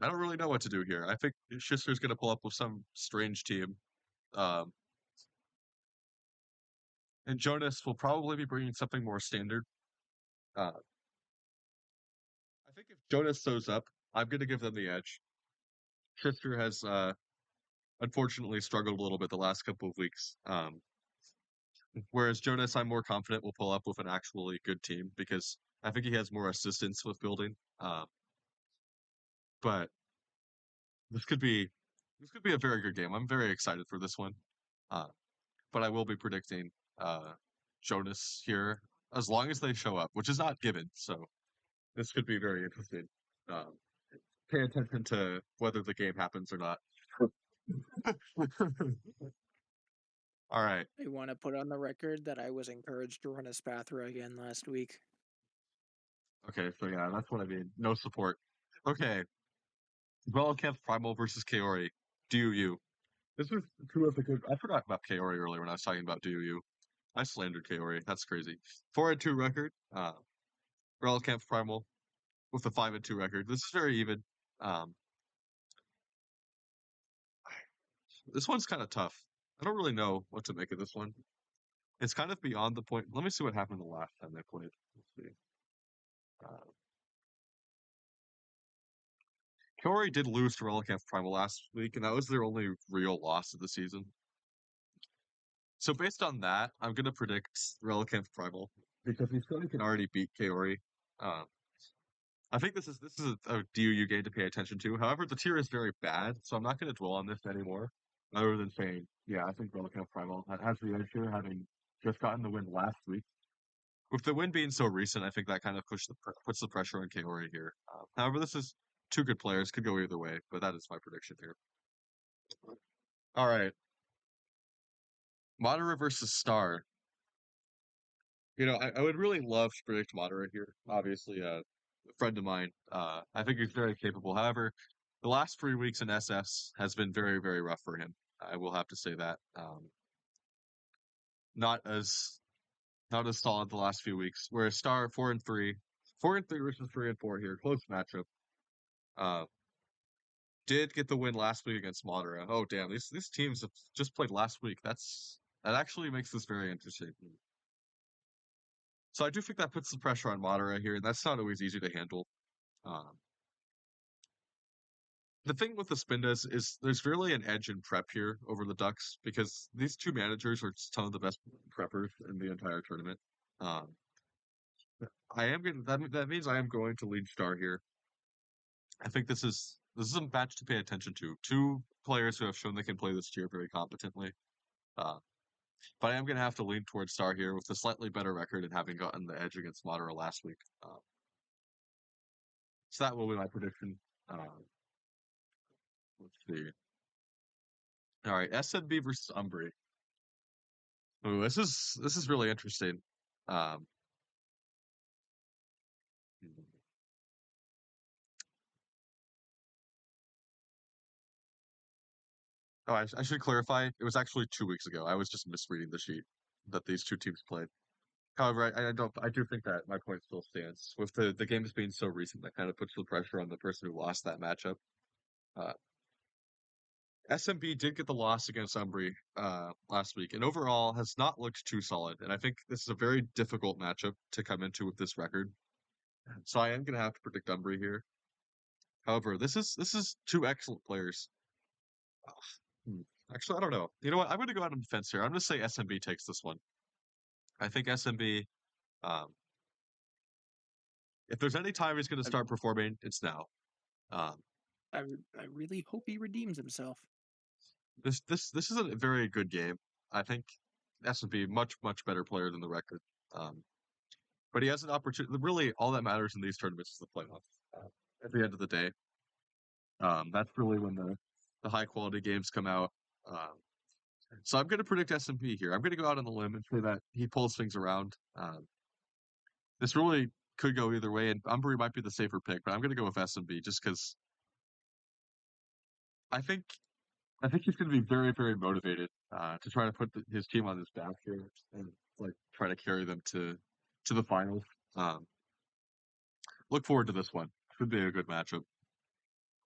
Speaker 1: I don't really know what to do here. I think Schister's going to pull up with some strange team. And Jonas will probably be bringing something more standard. I think if Jonas shows up, I'm going to give them the edge. Schister has unfortunately struggled a little bit the last couple of weeks. Whereas Jonas, I'm more confident will pull up with an actually good team because I think he has more assistance with building. But this could be a very good game. I'm very excited for this one. But I will be predicting Jonas here as long as they show up, which is not given. So this could be very interesting. Pay attention to whether the game happens or not. All right.
Speaker 3: I want to put on the record that I was encouraged to run a Spathra again last week.
Speaker 1: Okay, so yeah, that's what I mean. No support. Okay. RelicanthPrimal versus Kaori. Do. This was two of the good. I forgot about Kaori earlier when I was talking about Do. I slandered Kaori. That's crazy. 4-2 record. RelicanthPrimal with a 5-2 record. This is very even. This one's kind of tough. I don't really know what to make of this one. It's kind of beyond the point. Let me see what happened the last time they played. Let's see. Kaori did lose to RelicanthPrimal last week, and that was their only real loss of the season. So based on that, I'm going to predict RelicanthPrimal because he still can already beat Kaori. I think this is a DUU game to pay attention to. However, the tier is very bad, so I'm not going to dwell on this anymore. Other than saying, yeah, I think RelicanthPrimal has the edge here, having just gotten the win last week. With the win being so recent, I think that kind of puts the pressure on Kaori here. However, this is two good players, could go either way, but that is my prediction here. All right. Madaraaaa versus Star. You know, I would really love to predict Madaraaaa here. Obviously, a friend of mine. I think he's very capable. However, the last 3 weeks in SS has been very, very rough for him. I will have to say that. Not as solid the last few weeks. Whereas Star 4-3, 4-3 versus 3-4 here, close matchup. Did get the win last week against Madaraaaa. Oh damn, these teams have just played last week. That actually makes this very interesting. So I do think that puts the pressure on Madaraaaa here, and that's not always easy to handle. The thing with the Spindas is there's really an edge in prep here over the Ducks because these two managers are some of the best preppers in the entire tournament. That means I am going to lead Star here. I think this is a match to pay attention to. Two players who have shown they can play this tier very competently. But I am going to have to lean towards Star here with a slightly better record and having gotten the edge against Madaraaaa last week. So that will be my prediction. Let's see. All right, SMB versus Umbry. Ooh, this is really interesting. Um, oh, I should clarify. It was actually 2 weeks ago. I was just misreading the sheet that these two teams played. However, I do think that my point still stands. With the games being so recent, that kind of puts the pressure on the person who lost that matchup. SMB did get the loss against Umbry last week, and overall has not looked too solid. And I think this is a very difficult matchup to come into with this record. So I am going to have to predict Umbry here. However, this is two excellent players. Actually, I don't know. You know what? I'm going to go out on defense here. I'm going to say SMB takes this one. I think SMB, if there's any time he's going to start performing, it's now.
Speaker 3: I really hope he redeems himself.
Speaker 1: This is a very good game. I think SMB much better player than the record. But he has an opportunity. Really, all that matters in these tournaments is the playoffs. At the end of the day, that's really when the high quality games come out. So I'm going to predict SMP here. I'm going to go out on the limb and say that he pulls things around. This really could go either way, and Umbry might be the safer pick, but I'm going to go with SMB just because I think he's going to be very, very motivated to try to put his team on his back here and like try to carry them to the finals. Look forward to this one. Should be a good matchup.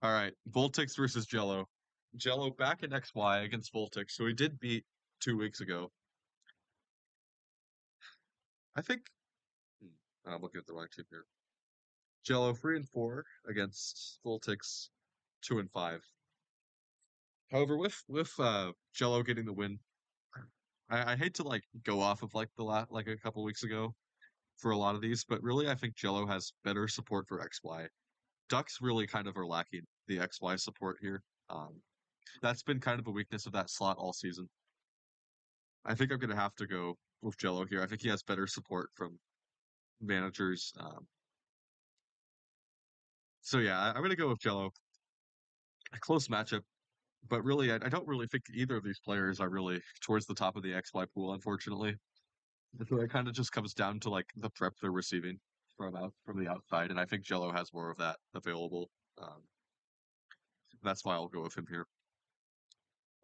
Speaker 1: All right, Voltix versus JELLO. JELLO back in XY against Voltix, who he did beat 2 weeks ago. I think I'm looking at the wrong team here. JELLO 3-4 against Voltix 2-5. However, with JELLO getting the win, I hate to like go off of like like a couple weeks ago for a lot of these, but really I think JELLO has better support for XY. Ducks really kind of are lacking the XY support here. That's been kind of a weakness of that slot all season. I think I'm gonna have to go with JELLO here. I think he has better support from managers. So yeah, I'm gonna go with JELLO. A close matchup, but really, I don't really think either of these players are really towards the top of the XY pool, unfortunately. So it kind of just comes down to like the prep they're receiving from the outside, and I think JELLO has more of that available. That's why I'll go with him here.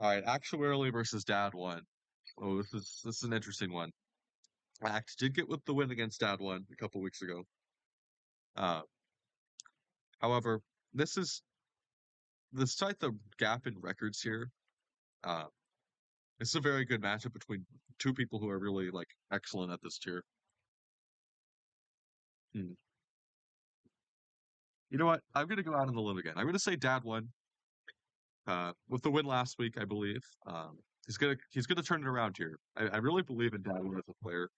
Speaker 1: All right, Actuarily versus Dad1. Oh, this is an interesting one. Act did get with the win against Dad1 a couple weeks ago. However, despite the gap in records here, it's a very good matchup between two people who are really like excellent at this tier. You know what? I'm gonna go out on the limb again. I'm gonna say Dad1. With the win last week, I believe. He's gonna turn it around here. I really believe in Dad1 as a player.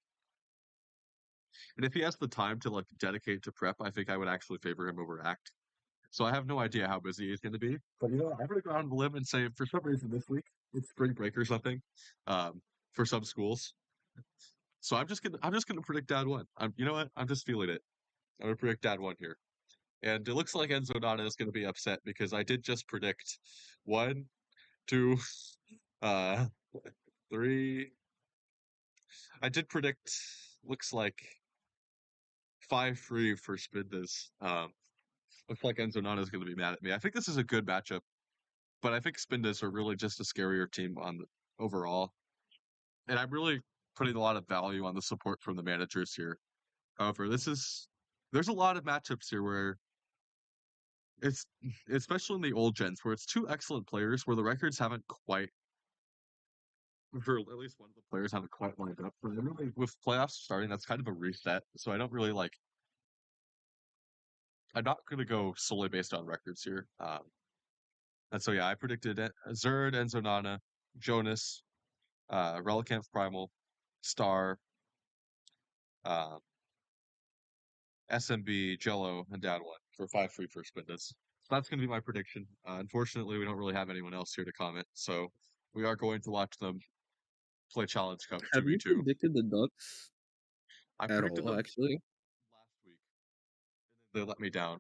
Speaker 1: And if he has the time to like dedicate to prep, I think I would actually favor him over Act. So I have no idea how busy he's going to be. But you know what? I'm going to go out on the limb and say for some reason this week it's spring break or something, for some schools. So I'm just gonna predict Dad1. You know what? I'm just feeling it. I'm gonna predict Dad1 here. And it looks like Enzonana is gonna be upset because I did just predict 1, 2, 3. I did predict looks like 5-3 for Spindas. Looks like Enzonana is gonna be mad at me. I think this is a good matchup, but I think Spindas are really just a scarier team on the overall. And I'm really putting a lot of value on the support from the managers here. However, there's a lot of matchups here where it's, especially in the old gens, where it's two excellent players where the records haven't quite, for at least one of the players haven't quite lined up. But really, with playoffs starting, that's kind of a reset. So I don't really like. I'm not going to go solely based on records here. And so yeah, I predicted Zerd, Enzonana, Jonas, RelicanthPrimal, Star, SMB, JELLO, and Dad1 for 5-3 for Spindas. So that's going to be my prediction. Unfortunately, we don't really have anyone else here to comment, so we are going to watch them play Challenge Cup
Speaker 4: Have you
Speaker 1: 2v2.
Speaker 4: predicted the Ducks
Speaker 1: I
Speaker 4: at
Speaker 1: predicted
Speaker 4: all,
Speaker 1: them
Speaker 4: actually?
Speaker 1: last week, and they let me down.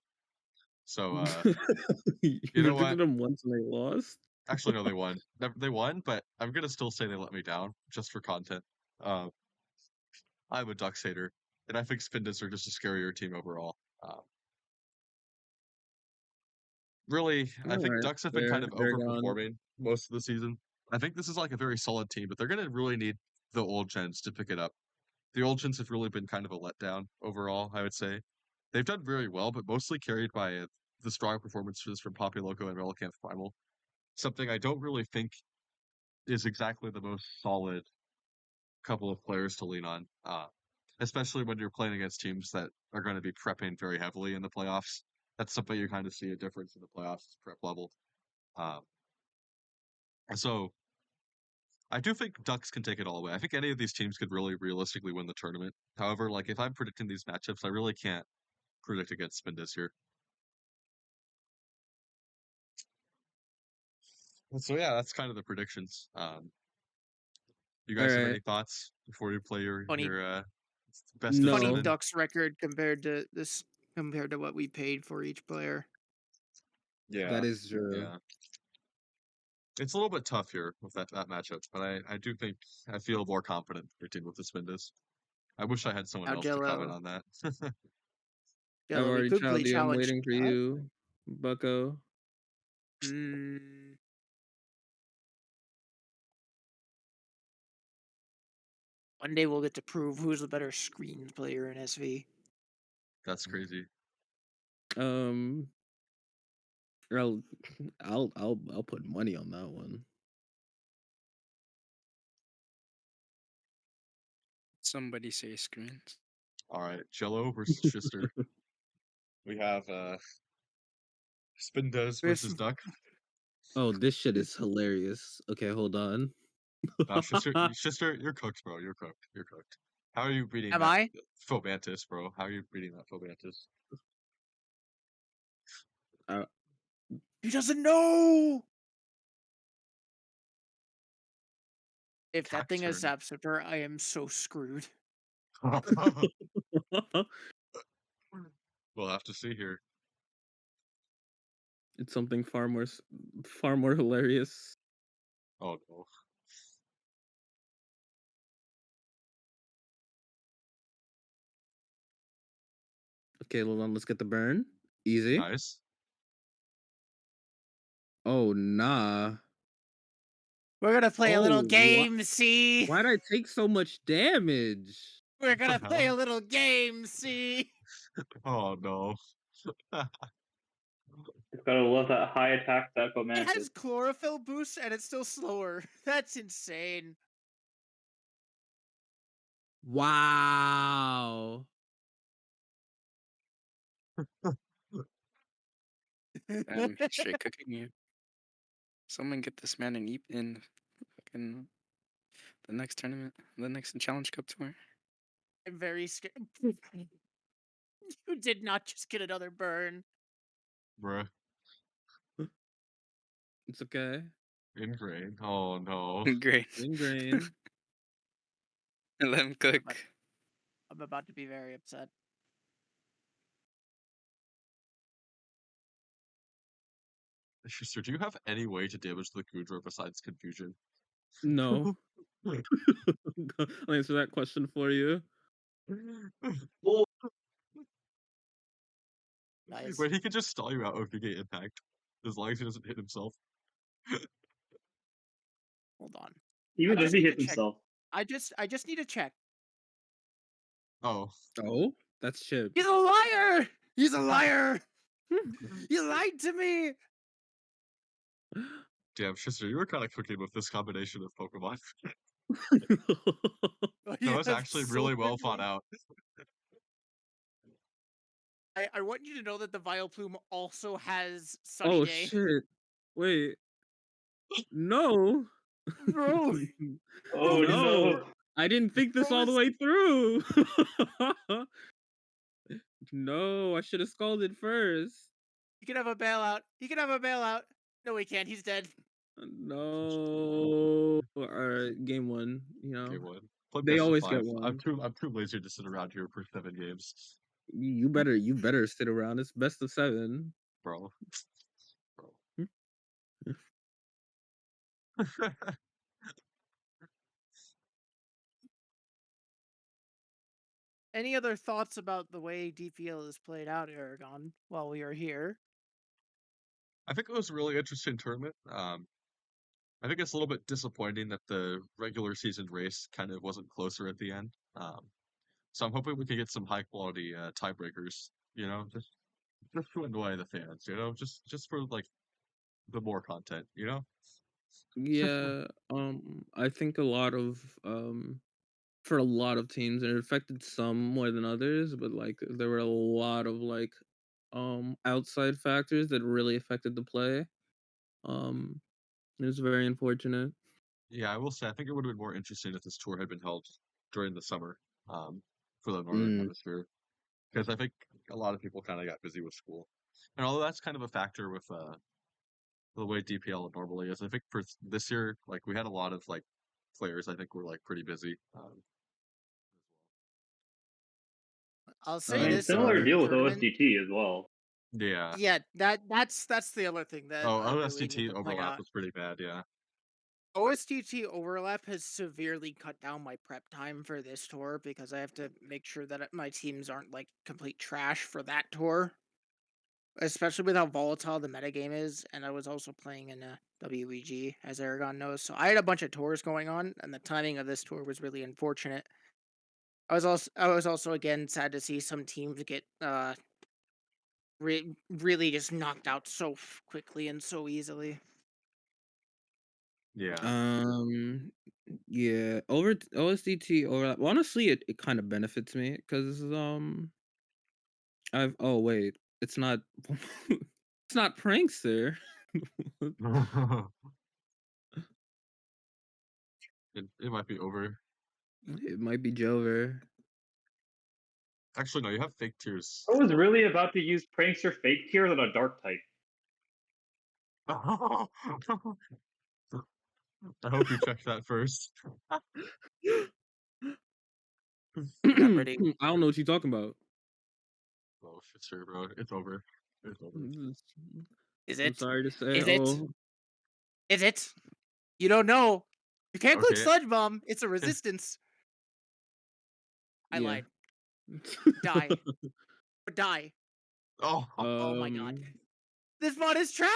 Speaker 1: So,
Speaker 4: You
Speaker 1: you know
Speaker 4: predicted
Speaker 1: what?
Speaker 4: them once and they lost?
Speaker 1: Actually, no, they won. They won, but I'm going to still say they let me down, just for content. I'm a Ducks hater, and I think Spindas are just a scarier team overall. Really, I think
Speaker 4: Alright,
Speaker 1: Ducks have been kind
Speaker 4: fair.
Speaker 1: of
Speaker 4: Aragon.
Speaker 1: overperforming most of the season. I think this is like a very solid team, but they're going to really need the old gens to pick it up. The old gens have really been kind of a letdown overall, I would say. They've done very well, but mostly carried by the strong performances from Papiloco and RelicanthPrimal. Something I don't really think is exactly the most solid couple of players to lean on, especially when you're playing against teams that are going to be prepping very heavily in the playoffs. That's something you kind of see a difference in the playoffs prep level. Um, so I do think Ducks can take it all away. I think any of these teams could really realistically win the tournament. However, like if I'm predicting these matchups, I really can't predict against Spindas here. And so yeah, that's kind of the predictions. You guys have
Speaker 4: Alright.
Speaker 1: any thoughts before you play your
Speaker 3: Funny-
Speaker 1: best of
Speaker 4: No.
Speaker 3: Funny
Speaker 1: seven?
Speaker 3: Ducks record compared to what we paid for each player.
Speaker 1: Yeah,
Speaker 4: That is true.
Speaker 1: yeah. It's a little bit tough here with that matchup, but I do think I feel more confident predicting with the Spindas. I wish I had someone
Speaker 3: Now,
Speaker 1: else to comment
Speaker 3: JELLO.
Speaker 1: on that.
Speaker 4: I've
Speaker 3: JELLO, we
Speaker 4: already
Speaker 3: could play
Speaker 4: child you. I'm
Speaker 3: challenge
Speaker 4: waiting for
Speaker 3: chat.
Speaker 4: you, Bucko.
Speaker 3: Mm, one day we'll get to prove who's the better screen player in SV.
Speaker 1: That's crazy.
Speaker 4: I'll I'll put money on that one.
Speaker 6: Somebody say screens.
Speaker 1: All right, Jello versus Schister. We have Spindoz versus Duck.
Speaker 4: Oh, this shit is hilarious. Okay, hold on.
Speaker 1: Schister, you're cooked, bro. You're cooked. You're cooked. How are you beating
Speaker 3: Am
Speaker 1: that
Speaker 3: I?
Speaker 1: Phomantis, bro? How are you beating that Phomantis?
Speaker 3: He doesn't know. If that thing is
Speaker 1: Cacturn.
Speaker 3: Zapsipter, I am so screwed.
Speaker 1: We'll have to see here.
Speaker 4: It's something far more hilarious.
Speaker 1: Oh no.
Speaker 4: Okay, hold on. Let's get the burn. Easy.
Speaker 1: Nice.
Speaker 4: Oh, nah.
Speaker 3: We're gonna play a little
Speaker 4: Oh,
Speaker 3: game, see?
Speaker 4: Why'd I take so much damage?
Speaker 3: We're gonna
Speaker 1: the
Speaker 3: play a
Speaker 1: hell?
Speaker 3: little game, see?
Speaker 1: Oh no.
Speaker 5: It's gotta love that high attack that
Speaker 3: It
Speaker 5: Mantis.
Speaker 3: has chlorophyll boost and it's still slower. That's insane.
Speaker 4: Wow.
Speaker 6: I'm straight cooking you. Someone get this man in fucking the next tournament, the next Challenge Cup tour.
Speaker 3: I'm very scared. You did not just get another burn.
Speaker 1: Bruh.
Speaker 4: It's okay.
Speaker 1: Ingrain. Oh no.
Speaker 6: Great.
Speaker 4: Ingrain.
Speaker 6: Let him cook.
Speaker 3: I'm about to be very upset.
Speaker 1: Schister, do you have any way to damage the Kudra besides confusion?
Speaker 4: No. I'll answer that question for you.
Speaker 3: Nice.
Speaker 1: Wait, he could just stall you out with Gigate Impact. As long as he doesn't hit himself.
Speaker 3: Hold on.
Speaker 5: Even
Speaker 3: I
Speaker 5: if
Speaker 3: just
Speaker 5: he
Speaker 3: need
Speaker 5: hit
Speaker 3: to check.
Speaker 5: himself.
Speaker 3: I just need to check.
Speaker 1: Oh.
Speaker 4: Oh, that's chip.
Speaker 3: He's a liar! He's a liar! You lied to me!
Speaker 1: Damn, Schister, you were kind of cooking with this combination of Pokemon.
Speaker 3: Oh,
Speaker 1: That was
Speaker 3: yeah,
Speaker 1: actually
Speaker 3: so
Speaker 1: really well fought
Speaker 3: quickly.
Speaker 1: out.
Speaker 3: I want you to know that the Vileplume also has Sunny
Speaker 4: Oh
Speaker 3: Day.
Speaker 4: shit. Wait. No.
Speaker 3: Bro,
Speaker 5: Oh no.
Speaker 4: I didn't think this all the way through. No, I should have scalded first.
Speaker 3: he can have a bailout. He can have a bailout. No, he can't. He's dead.
Speaker 4: No. Alright, game one. You know,
Speaker 1: Game one. Play
Speaker 4: they
Speaker 1: best of
Speaker 4: always
Speaker 1: 5.
Speaker 4: get one.
Speaker 1: I'm too lazy to sit around here for 7 games.
Speaker 4: You better sit around. It's best of 7.
Speaker 1: Bro.
Speaker 3: Any other thoughts about the way DPL is played out, Aragon, while we are here?
Speaker 1: I think it was a really interesting tournament. I think it's a little bit disappointing that the regular season race kind of wasn't closer at the end. So I'm hoping we can get some high quality tiebreakers. You know, just to annoy the fans. You know, just for like the more content. You know.
Speaker 4: Yeah, I think a lot of for a lot of teams, and it affected some more than others, but like there were a lot of like outside factors that really affected the play. It was very unfortunate.
Speaker 1: Yeah, I will say I think it would have been more interesting if this tour had been held during the summer, for the Northern Hemisphere, because I think a lot of people kind of got busy with school, and although that's kind of a factor with the way DPL normally is, I think for this year, like we had a lot of like players I think were like pretty busy.
Speaker 3: I'll
Speaker 5: I
Speaker 3: say
Speaker 5: mean,
Speaker 3: this
Speaker 5: similar
Speaker 3: about the
Speaker 5: deal with
Speaker 3: tournament.
Speaker 5: OSDT as well.
Speaker 1: Yeah.
Speaker 3: Yeah, that's the other thing that
Speaker 1: Oh,
Speaker 3: I really need
Speaker 1: OSDT
Speaker 3: to point
Speaker 1: overlap
Speaker 3: out.
Speaker 1: was pretty bad. Yeah.
Speaker 3: OSDT overlap has severely cut down my prep time for this tour because I have to make sure that my teams aren't like complete trash for that tour. Especially with how volatile the metagame is, and I was also playing in a WEG, as Aragon knows. So I had a bunch of tours going on, and the timing of this tour was really unfortunate. I was also again sad to see some teams get really just knocked out so quickly and so easily.
Speaker 1: Yeah.
Speaker 4: Yeah, over OSDT or honestly, it kind of benefits me because oh wait, it's not it's not Prankster.
Speaker 1: it might be over.
Speaker 4: It might be Jover.
Speaker 1: Actually, no, you have fake tears.
Speaker 5: I was really about to use Prankster fake tears on a dark type.
Speaker 1: I hope you checked that first.
Speaker 3: I'm ready.
Speaker 4: I don't know what you're talking about.
Speaker 1: Oh shit, sir, bro. It's over. It's over.
Speaker 3: Is
Speaker 4: I'm
Speaker 3: it?
Speaker 4: sorry to say.
Speaker 3: Is it?
Speaker 4: Oh,
Speaker 3: Is it? You don't know. You can't click
Speaker 1: Okay.
Speaker 3: Sludge Bomb. It's a resistance. I
Speaker 4: yeah.
Speaker 3: lied. Die. Or die.
Speaker 1: Oh,
Speaker 3: Oh my god. This mod is trash!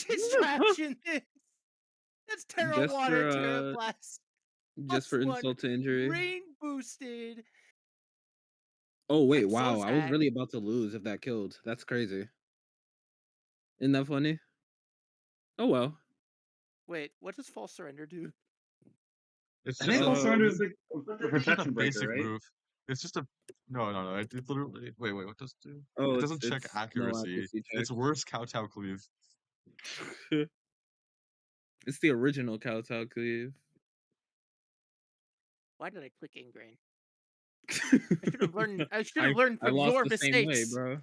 Speaker 3: It's trash in this. That's Terra
Speaker 4: Just
Speaker 3: Water,
Speaker 4: for
Speaker 3: Terra Blast.
Speaker 4: just for
Speaker 3: +1,
Speaker 4: insult to injury.
Speaker 3: rain boosted.
Speaker 4: Oh wait,
Speaker 3: I'm so
Speaker 4: wow! I was
Speaker 3: sad.
Speaker 4: really about to lose if that killed. That's crazy. Isn't that funny? Oh well.
Speaker 3: Wait, what does False Surrender do?
Speaker 1: it's
Speaker 5: I
Speaker 1: just
Speaker 5: think
Speaker 1: a,
Speaker 5: False Surrender is
Speaker 4: Um,
Speaker 5: a
Speaker 1: it's just a
Speaker 5: protection breaker,
Speaker 1: basic
Speaker 5: right?
Speaker 1: move. It's just a no. It's literally wait. What does it do?
Speaker 4: oh,
Speaker 1: It doesn't check
Speaker 4: it's no
Speaker 1: accuracy.
Speaker 4: accuracy
Speaker 1: It's worse kowtow cleave.
Speaker 4: check. It's the original kowtow cleave.
Speaker 3: Why did I click Ingrain? I should have learned. I should have learned
Speaker 4: I
Speaker 3: from
Speaker 4: lost
Speaker 3: your
Speaker 4: the same way,
Speaker 3: mistakes.
Speaker 4: bro.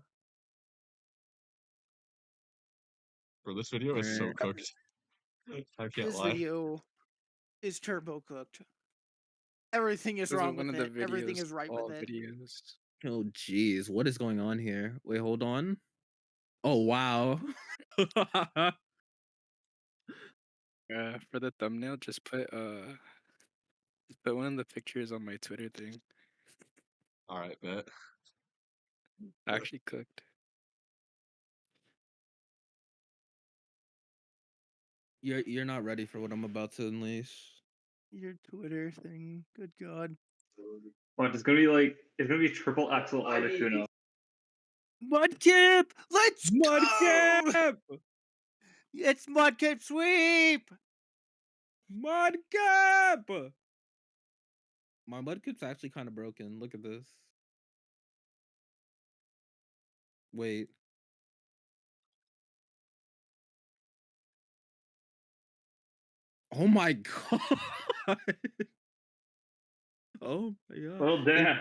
Speaker 1: Bro, this video is so
Speaker 4: Alright.
Speaker 1: cooked. I can't
Speaker 3: This
Speaker 1: lie.
Speaker 3: video is turbo cooked. Everything is
Speaker 6: This is
Speaker 3: wrong
Speaker 6: one
Speaker 3: with
Speaker 6: of the
Speaker 3: it. Everything
Speaker 6: videos.
Speaker 3: is right
Speaker 6: All
Speaker 3: with it.
Speaker 6: videos.
Speaker 4: Oh jeez, what is going on here? Wait, hold on. Oh wow.
Speaker 6: For the thumbnail, just put one of the pictures on my Twitter thing.
Speaker 1: Alright, bet.
Speaker 6: Actually cooked.
Speaker 4: You're not ready for what I'm about to unleash.
Speaker 3: Your Twitter thing. Good God.
Speaker 5: What, it's gonna be triple Axel Articuno.
Speaker 3: Mudkip! Let's go!
Speaker 4: Mudkip!
Speaker 3: It's Mudkip sweep!
Speaker 4: Mudkip! My Mudkip's actually kind of broken. Look at this. Wait. Oh my god. Oh my god.
Speaker 5: Well, damn.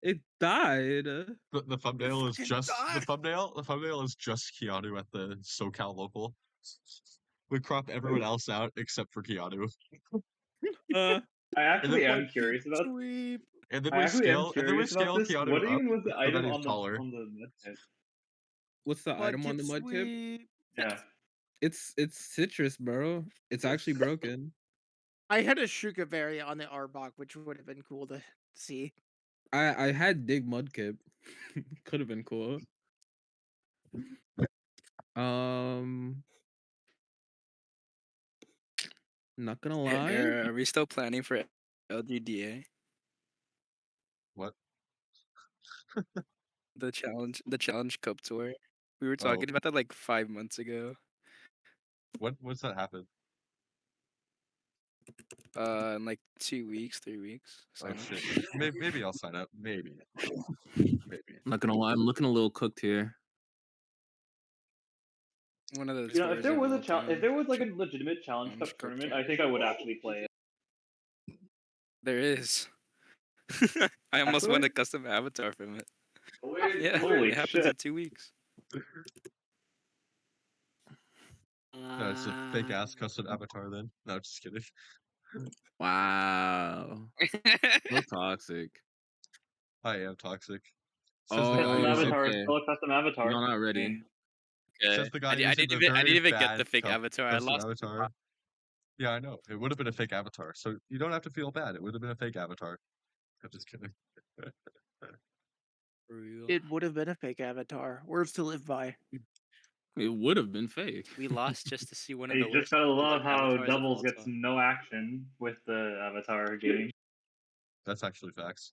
Speaker 4: It died.
Speaker 1: The thumbnail is
Speaker 3: fucking
Speaker 1: just
Speaker 3: died.
Speaker 1: the thumbnail is just Keanu at the SoCal local. We cropped everyone else out except for Keanu.
Speaker 4: Uh,
Speaker 5: I actually am
Speaker 3: Mudkip
Speaker 5: curious about.
Speaker 3: sweep.
Speaker 1: And then
Speaker 5: I
Speaker 1: we
Speaker 5: actually am
Speaker 1: scale
Speaker 5: curious about this.
Speaker 1: Keanu
Speaker 5: What
Speaker 1: up
Speaker 5: even was the
Speaker 1: so
Speaker 5: item
Speaker 1: that he's
Speaker 5: on
Speaker 1: taller.
Speaker 5: the medkit?
Speaker 4: what's the item on
Speaker 3: Mudkip
Speaker 4: the Mudkip?
Speaker 3: sweep.
Speaker 5: Yeah.
Speaker 4: It's citrus, bro. It's actually broken.
Speaker 3: I had a Shuka variant on the Arbok, which would have been cool to see.
Speaker 4: I had Dig Mudkip. Could have been cool. Not gonna lie.
Speaker 6: Are we still planning for LGDA?
Speaker 1: What?
Speaker 6: The challenge cup tour. We were
Speaker 1: Oh.
Speaker 6: talking about that like 5 months ago.
Speaker 1: What's that happen?
Speaker 6: In like 2 weeks, 3 weeks.
Speaker 1: Oh
Speaker 6: Sign up.
Speaker 1: shit. Maybe I'll sign up. Maybe.
Speaker 4: Not gonna lie, I'm looking a little cooked here.
Speaker 6: One of those.
Speaker 5: You know, if there was if there was like a legitimate challenge cup
Speaker 6: Challenge Cup
Speaker 5: tournament,
Speaker 6: tour.
Speaker 5: I think I would actually play it.
Speaker 6: There is. I almost won
Speaker 5: Actually?
Speaker 6: a custom avatar from it. Yeah,
Speaker 5: Holy
Speaker 6: it happens
Speaker 5: shit.
Speaker 6: in 2 weeks.
Speaker 1: No, it's a fake ass custom avatar then. No, just kidding.
Speaker 4: Wow. So toxic.
Speaker 1: I am toxic.
Speaker 4: Oh,
Speaker 5: Custom avatar,
Speaker 4: okay.
Speaker 5: still a custom avatar.
Speaker 4: You're not ready.
Speaker 6: Okay.
Speaker 1: Says the
Speaker 6: I,
Speaker 1: guy
Speaker 6: di- I
Speaker 1: using
Speaker 6: didn't
Speaker 1: the
Speaker 6: even I
Speaker 1: very
Speaker 6: didn't even get the
Speaker 1: bad
Speaker 6: fake avatar. I
Speaker 1: custom
Speaker 6: lost the
Speaker 1: avatar. Yeah, I know. It would have been a fake avatar, so you don't have to feel bad. It would have been a fake avatar. I'm just kidding.
Speaker 6: for real.
Speaker 3: It would have been a fake avatar. Words to live by.
Speaker 4: It would have been fake.
Speaker 6: We lost just to see one of
Speaker 5: You
Speaker 6: the
Speaker 5: just
Speaker 6: worst
Speaker 5: gotta love how
Speaker 6: avatars of
Speaker 5: doubles
Speaker 6: all
Speaker 5: gets
Speaker 6: time.
Speaker 5: no action with the avatar game.
Speaker 1: That's actually facts.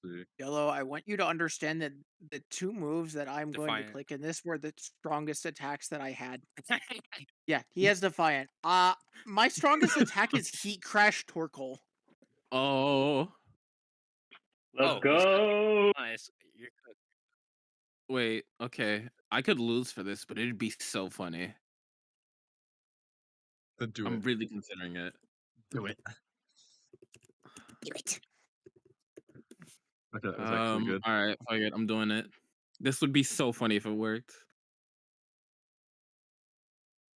Speaker 1: see.
Speaker 3: Yellow, I want you to understand that the 2 moves that I'm going to
Speaker 6: Defiant.
Speaker 3: click in this were the strongest attacks that I had. Yeah, he has Defiant. My strongest attack is Heat Crash Torkoal.
Speaker 4: Oh,
Speaker 5: Let's
Speaker 6: Oh,
Speaker 5: go.
Speaker 6: nice. You're cooked.
Speaker 4: wait. Okay, I could lose for this, but it'd be so funny.
Speaker 1: Then do
Speaker 4: I'm
Speaker 1: it.
Speaker 4: really considering it.
Speaker 1: Do it.
Speaker 3: Do it.
Speaker 1: Okay, that was actually good.
Speaker 4: All right, fuck it. I'm doing it. This would be so funny if it worked.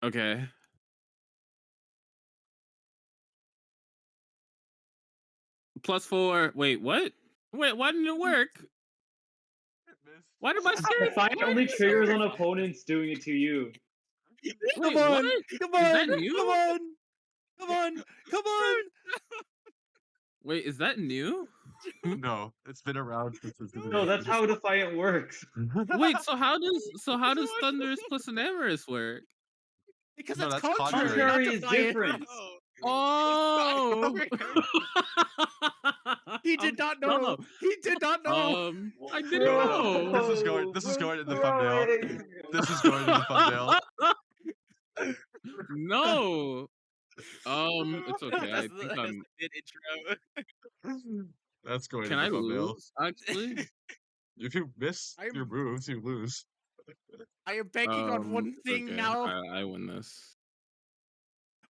Speaker 4: Okay. +4. Wait, what? Wait, why didn't it work? Why did my series?
Speaker 5: Defiant only triggers on opponents doing it to you.
Speaker 4: Wait,
Speaker 3: Come
Speaker 4: what?
Speaker 3: on! Come
Speaker 4: Is that
Speaker 3: on!
Speaker 4: new?
Speaker 3: Come on! Come on! Come on!
Speaker 4: Wait, is that new?
Speaker 1: No, it's been around since it's been
Speaker 5: No, that's how Defiant works.
Speaker 4: Wait, so how does Thunderous plus an Amorous work?
Speaker 3: Because
Speaker 1: No,
Speaker 3: it's
Speaker 1: that's
Speaker 3: contrary,
Speaker 1: contrary.
Speaker 3: not
Speaker 5: Contrary is
Speaker 3: Defiant.
Speaker 5: different.
Speaker 4: Oh.
Speaker 3: He did not know.
Speaker 4: dumb.
Speaker 3: He did not know.
Speaker 4: I didn't know.
Speaker 1: This is going. This is going in the thumbnail.
Speaker 5: Throwing.
Speaker 1: This is going in the thumbnail.
Speaker 4: No. It's okay. I
Speaker 6: That's
Speaker 4: think
Speaker 6: the
Speaker 4: I'm.
Speaker 6: mid intro.
Speaker 1: That's going
Speaker 4: Can
Speaker 1: in
Speaker 4: I
Speaker 1: the thumbnail.
Speaker 4: lose? Actually.
Speaker 1: If you miss
Speaker 3: I'm-
Speaker 1: your moves, you lose.
Speaker 3: I am banking on one
Speaker 4: It's
Speaker 3: thing
Speaker 4: okay.
Speaker 3: now.
Speaker 4: I win this.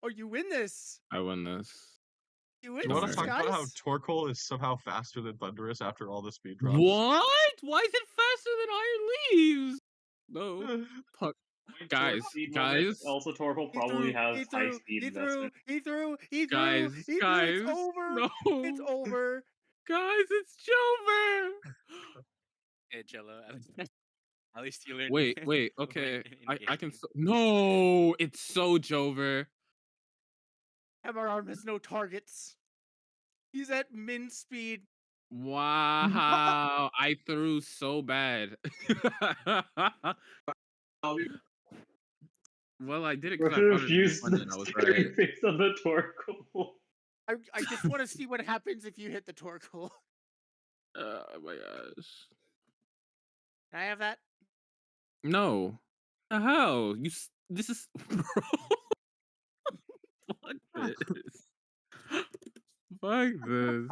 Speaker 3: Oh, you win this.
Speaker 4: I win this.
Speaker 3: You win
Speaker 1: Do you want
Speaker 3: this,
Speaker 1: to talk
Speaker 3: guys.
Speaker 1: about how Torkoal is somehow faster than Thunderous after all the speed drops?
Speaker 4: What? Why is it faster than Iron Leaves? No. Fuck. Guys,
Speaker 5: Speed
Speaker 4: guys.
Speaker 5: bonus. Also, Torkoal
Speaker 3: He
Speaker 5: probably
Speaker 3: threw,
Speaker 5: has
Speaker 3: he
Speaker 5: high
Speaker 3: threw,
Speaker 5: speed
Speaker 3: he threw,
Speaker 5: investment.
Speaker 3: he threw, he threw,
Speaker 4: Guys,
Speaker 3: he threw.
Speaker 4: guys.
Speaker 3: It's over.
Speaker 4: No.
Speaker 3: It's over.
Speaker 4: Guys, it's Jover.
Speaker 6: Okay, Jello. At least you learned.
Speaker 4: Wait,
Speaker 6: to win
Speaker 4: okay. I can.
Speaker 6: in-game.
Speaker 4: No, it's so Jover.
Speaker 3: Hammer Arm has no targets. He's at min speed.
Speaker 4: Wow, I threw so bad. Well, I did it because I
Speaker 5: Russia
Speaker 4: found it to be
Speaker 5: refused
Speaker 4: funny
Speaker 5: the
Speaker 4: and I was
Speaker 5: scary
Speaker 4: right.
Speaker 5: face on the Torkoal.
Speaker 3: I just want to see what happens if you hit the Torkoal.
Speaker 4: Oh my gosh.
Speaker 3: Can I have that?
Speaker 4: No. The hell? This is bro. Fuck this. Fuck this.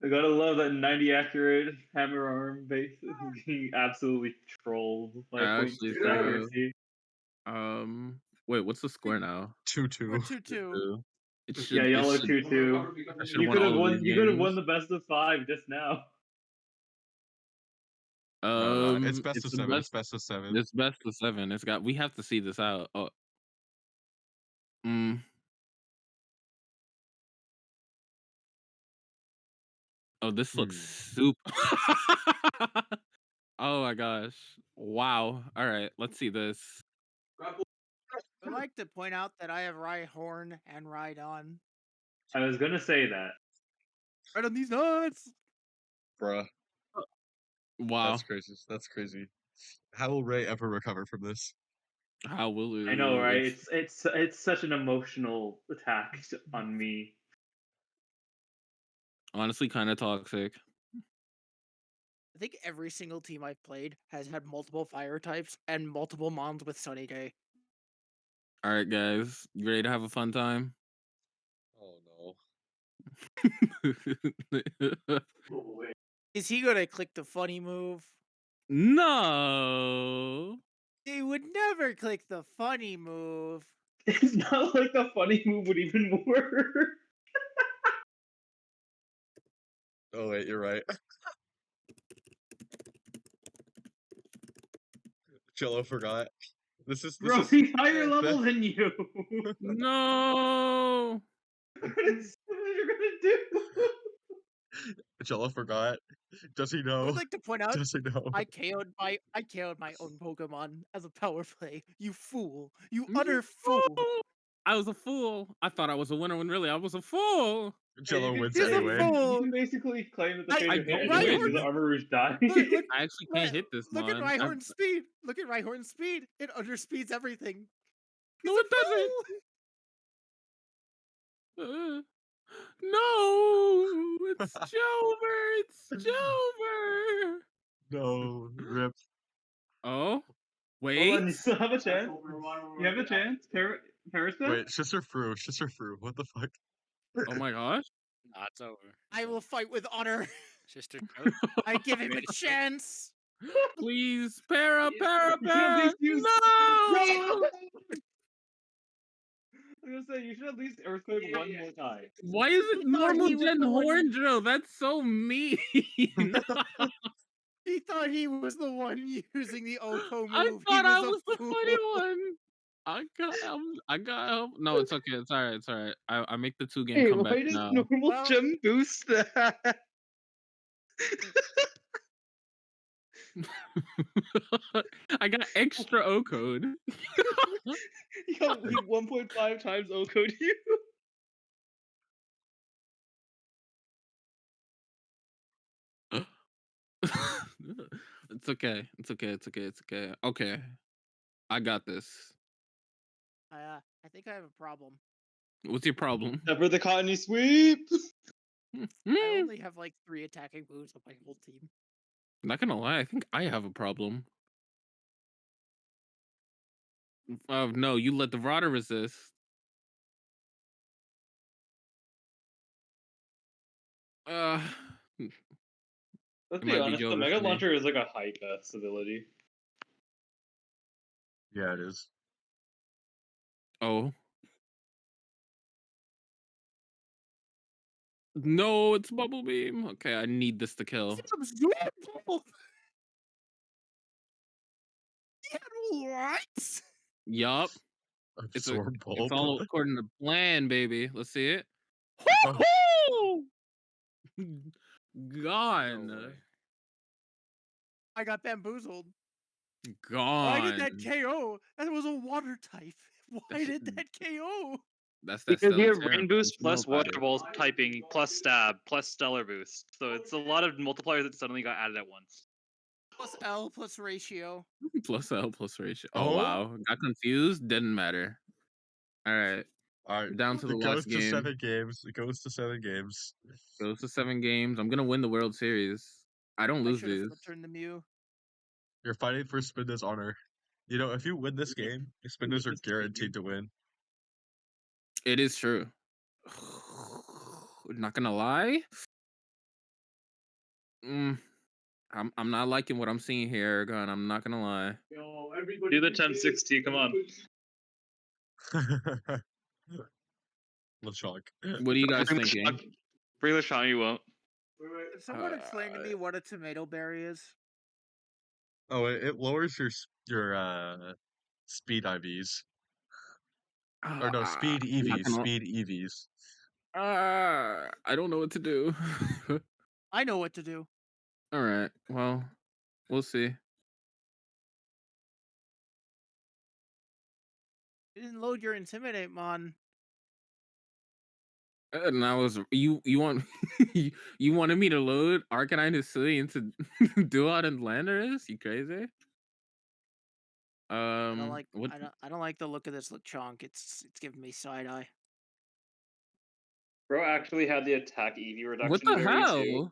Speaker 5: I gotta love that 90 accurate hammer arm base is being absolutely trolled by
Speaker 4: I
Speaker 5: 0.6
Speaker 4: actually do.
Speaker 5: accuracy.
Speaker 4: Wait, what's the score now?
Speaker 1: 2-2.
Speaker 3: 2-2.
Speaker 4: It should.
Speaker 5: Yeah,
Speaker 4: it
Speaker 5: yellow
Speaker 4: should-
Speaker 5: 2-2.
Speaker 4: I should
Speaker 5: You
Speaker 4: have won
Speaker 5: could have
Speaker 4: all of
Speaker 5: won.
Speaker 4: these
Speaker 5: You could have won
Speaker 4: games.
Speaker 5: the best of 5 just now.
Speaker 1: It's best
Speaker 4: it's
Speaker 1: of
Speaker 4: the
Speaker 1: 7. It's
Speaker 4: best.
Speaker 1: best of 7.
Speaker 4: It's best of 7. It's got. We have to see this out. Oh. Oh, this looks super. Oh my gosh! Wow. All right, let's see this.
Speaker 3: I'd like to point out that I have Rhyhorn and Rhydon.
Speaker 5: I was gonna say that.
Speaker 3: Right on these nuts.
Speaker 1: Bruh.
Speaker 4: Wow.
Speaker 1: That's crazy. That's crazy. How will Ray ever recover from this?
Speaker 4: How will it?
Speaker 5: I know, right? It's such an emotional attack on me.
Speaker 4: Honestly kind of toxic.
Speaker 3: I think every single team I've played has had multiple fire types and multiple mons with Sunny Day.
Speaker 4: All right, guys, you ready to have a fun time?
Speaker 1: Oh no.
Speaker 3: Is he gonna click the funny move?
Speaker 4: No.
Speaker 3: He would never click the funny move.
Speaker 5: It's not like the funny move would even work.
Speaker 1: Oh wait, you're right. Jello forgot. This is
Speaker 5: Bro,
Speaker 1: is
Speaker 5: he's higher
Speaker 1: that-
Speaker 5: level than you.
Speaker 4: No.
Speaker 5: What is you're gonna do?
Speaker 1: Jello forgot. Does he
Speaker 3: I
Speaker 1: know?
Speaker 3: would like to point out
Speaker 1: Does he know?
Speaker 3: I KO'd my own Pokemon as a power play. You fool. You utter fool.
Speaker 4: I was a fool. I thought I was a winner when really I was a fool.
Speaker 1: Jello
Speaker 5: you
Speaker 1: wins
Speaker 3: He's a
Speaker 1: anyway.
Speaker 3: fool.
Speaker 5: You can basically claim that the
Speaker 3: I
Speaker 5: fate of
Speaker 4: don't
Speaker 5: hit
Speaker 4: win.
Speaker 5: because the Armor Rouge died.
Speaker 3: Look,
Speaker 4: I actually can't hit this
Speaker 3: look at
Speaker 4: one.
Speaker 3: Rhyhorn's speed. Look at Rhyhorn's speed. It underspeeds everything.
Speaker 4: No,
Speaker 3: He's a
Speaker 4: it doesn't.
Speaker 3: fool.
Speaker 4: No,
Speaker 7: It's Jover. It's Jover.
Speaker 1: No, rip.
Speaker 7: Oh,
Speaker 5: Hold
Speaker 7: wait.
Speaker 5: on, you still have a chance. You have a chance. Parasite?
Speaker 1: Wait, Schister through. What the fuck?
Speaker 7: Oh my gosh.
Speaker 6: Nah, it's over.
Speaker 3: I will fight with honor.
Speaker 6: Sister choke.
Speaker 3: I give him a chance.
Speaker 7: Please, para,
Speaker 5: You should at least use.
Speaker 7: no!
Speaker 5: I'm gonna say you should at least Earthquake one more time.
Speaker 7: Why is it
Speaker 3: He thought
Speaker 7: normal
Speaker 3: he was
Speaker 7: gen
Speaker 3: the one-
Speaker 7: horn drill? That's so mean.
Speaker 3: He thought he was the one using the Oko
Speaker 7: I
Speaker 3: move.
Speaker 7: thought
Speaker 3: he
Speaker 7: I
Speaker 3: was
Speaker 7: was
Speaker 3: a
Speaker 7: the
Speaker 3: fool.
Speaker 7: funny one. I got help. No, it's okay. It's alright. It's alright. I make the 2-game
Speaker 5: Hey,
Speaker 7: comeback
Speaker 5: why does
Speaker 7: now.
Speaker 5: normal
Speaker 3: Well-
Speaker 5: gem boost that?
Speaker 7: I got extra O code.
Speaker 5: He 1.5 times O code you.
Speaker 7: It's okay. It's okay. It's okay. It's okay. Okay. I got this.
Speaker 3: I think I have a problem.
Speaker 7: What's your problem?
Speaker 5: Never the Cottony sweep.
Speaker 3: I only have like 3 attacking moves on my whole team.
Speaker 7: Not gonna lie, I think I have a problem. No, you let the Rotter resist.
Speaker 5: Let's
Speaker 7: It
Speaker 5: be
Speaker 7: might be
Speaker 5: honest, the
Speaker 7: Jonas
Speaker 5: Mega
Speaker 7: for me.
Speaker 5: Launcher is like a high best ability.
Speaker 1: Yeah, it is.
Speaker 7: Oh. No, it's Bubble Beam. Okay, I need this to kill.
Speaker 3: What?
Speaker 7: Yup. It's
Speaker 1: Absorb
Speaker 7: It's
Speaker 1: bulb.
Speaker 7: all according to plan, baby. Let's see it.
Speaker 1: Oh.
Speaker 7: Gone.
Speaker 6: No way.
Speaker 3: I got bamboozled.
Speaker 7: Gone.
Speaker 3: Why did that KO? That was a water type. Why
Speaker 7: That's-
Speaker 3: did that KO?
Speaker 7: That's that
Speaker 5: Because you have
Speaker 7: Stellar
Speaker 5: Rain
Speaker 7: Terror,
Speaker 5: Boost
Speaker 7: man.
Speaker 5: plus
Speaker 7: Know about
Speaker 5: Water
Speaker 7: it.
Speaker 5: Ball typing plus Stab plus Stellar Boost. So it's a lot of multipliers that suddenly got added at once.
Speaker 3: Plus L plus ratio.
Speaker 7: Plus L plus ratio.
Speaker 1: Oh.
Speaker 7: Oh wow. Got confused. Didn't matter. Alright.
Speaker 1: All right,
Speaker 7: Down to the
Speaker 1: it goes
Speaker 7: last
Speaker 1: to
Speaker 7: game.
Speaker 1: 7 games. It goes to 7 games.
Speaker 7: Goes to 7 games. I'm gonna win the World Series. I don't
Speaker 3: I
Speaker 7: lose
Speaker 3: should have
Speaker 7: these.
Speaker 3: flipped turned the Mew.
Speaker 1: You're fighting for Spinda's honor. You know, if you win this game, Spindas are guaranteed to win.
Speaker 7: It is true. Not gonna lie. I'm not liking what I'm seeing here, Gun. I'm not gonna lie.
Speaker 5: Do the 1060, come on.
Speaker 1: LeChonk.
Speaker 7: What are you guys thinking?
Speaker 5: Bring the shot, you won't.
Speaker 3: Can someone explain to me what a tomato berry is?
Speaker 1: Oh, it lowers your speed IVs. Or no, speed
Speaker 7: I'm not
Speaker 1: EVs.
Speaker 7: gonna-
Speaker 1: Speed EVs.
Speaker 7: I don't know what to do.
Speaker 3: I know what to do.
Speaker 7: All right. Well, we'll see.
Speaker 3: You didn't load your Intimidate Mon.
Speaker 7: And I was you want you wanted me to load Arcanine Silly into Duat and Landorus? You crazy?
Speaker 3: I don't like.
Speaker 7: What?
Speaker 3: I don't like the look of this Lechonk. It's giving me side eye.
Speaker 5: Bro actually had the attack EV reduction.
Speaker 7: What the
Speaker 5: berry,
Speaker 7: hell?
Speaker 5: too.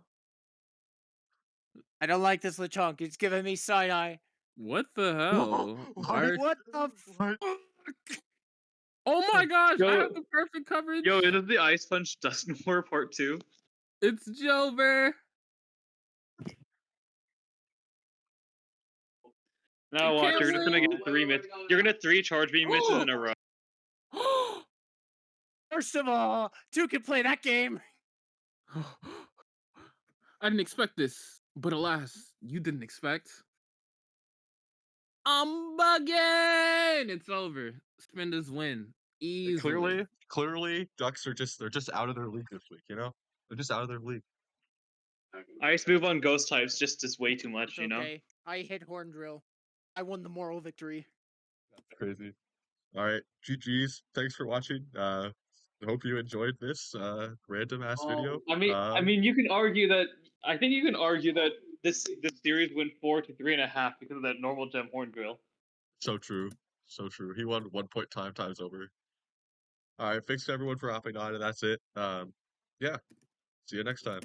Speaker 3: I don't like this Lechonk. It's giving me side eye.
Speaker 7: What the hell? Why are-
Speaker 3: What the
Speaker 1: What?
Speaker 3: fuck?
Speaker 7: Oh my gosh! I
Speaker 5: Yo-
Speaker 7: have the perfect coverage.
Speaker 5: Yo, it is the Ice Punch Dustin War Part 2.
Speaker 7: It's Jover.
Speaker 5: Now watch,
Speaker 7: can't
Speaker 5: you're just gonna
Speaker 7: wait.
Speaker 5: get 3 misses. You're gonna 3 charge beam misses in a row.
Speaker 3: First of all, 2 can play that game.
Speaker 7: I didn't expect this, but alas, you didn't expect. I'm bugging. It's over. Spinders win easily.
Speaker 1: Clearly, Ducks are they're just out of their league this week. You know, they're just out of their league.
Speaker 5: Ice move on ghost types just is way too much,
Speaker 3: It's
Speaker 5: you know?
Speaker 3: okay. I hit Horn Drill. I won the moral victory.
Speaker 1: Crazy. All right, GG's. Thanks for watching. I hope you enjoyed this random ass video.
Speaker 5: I mean, you can argue that. I think you can argue that this series went 4 to 3.5 because of that normal gem horn drill.
Speaker 1: So true. So true. He won 1 point times over. All right, thanks to everyone for hopping on, and that's it. Yeah. See you next time.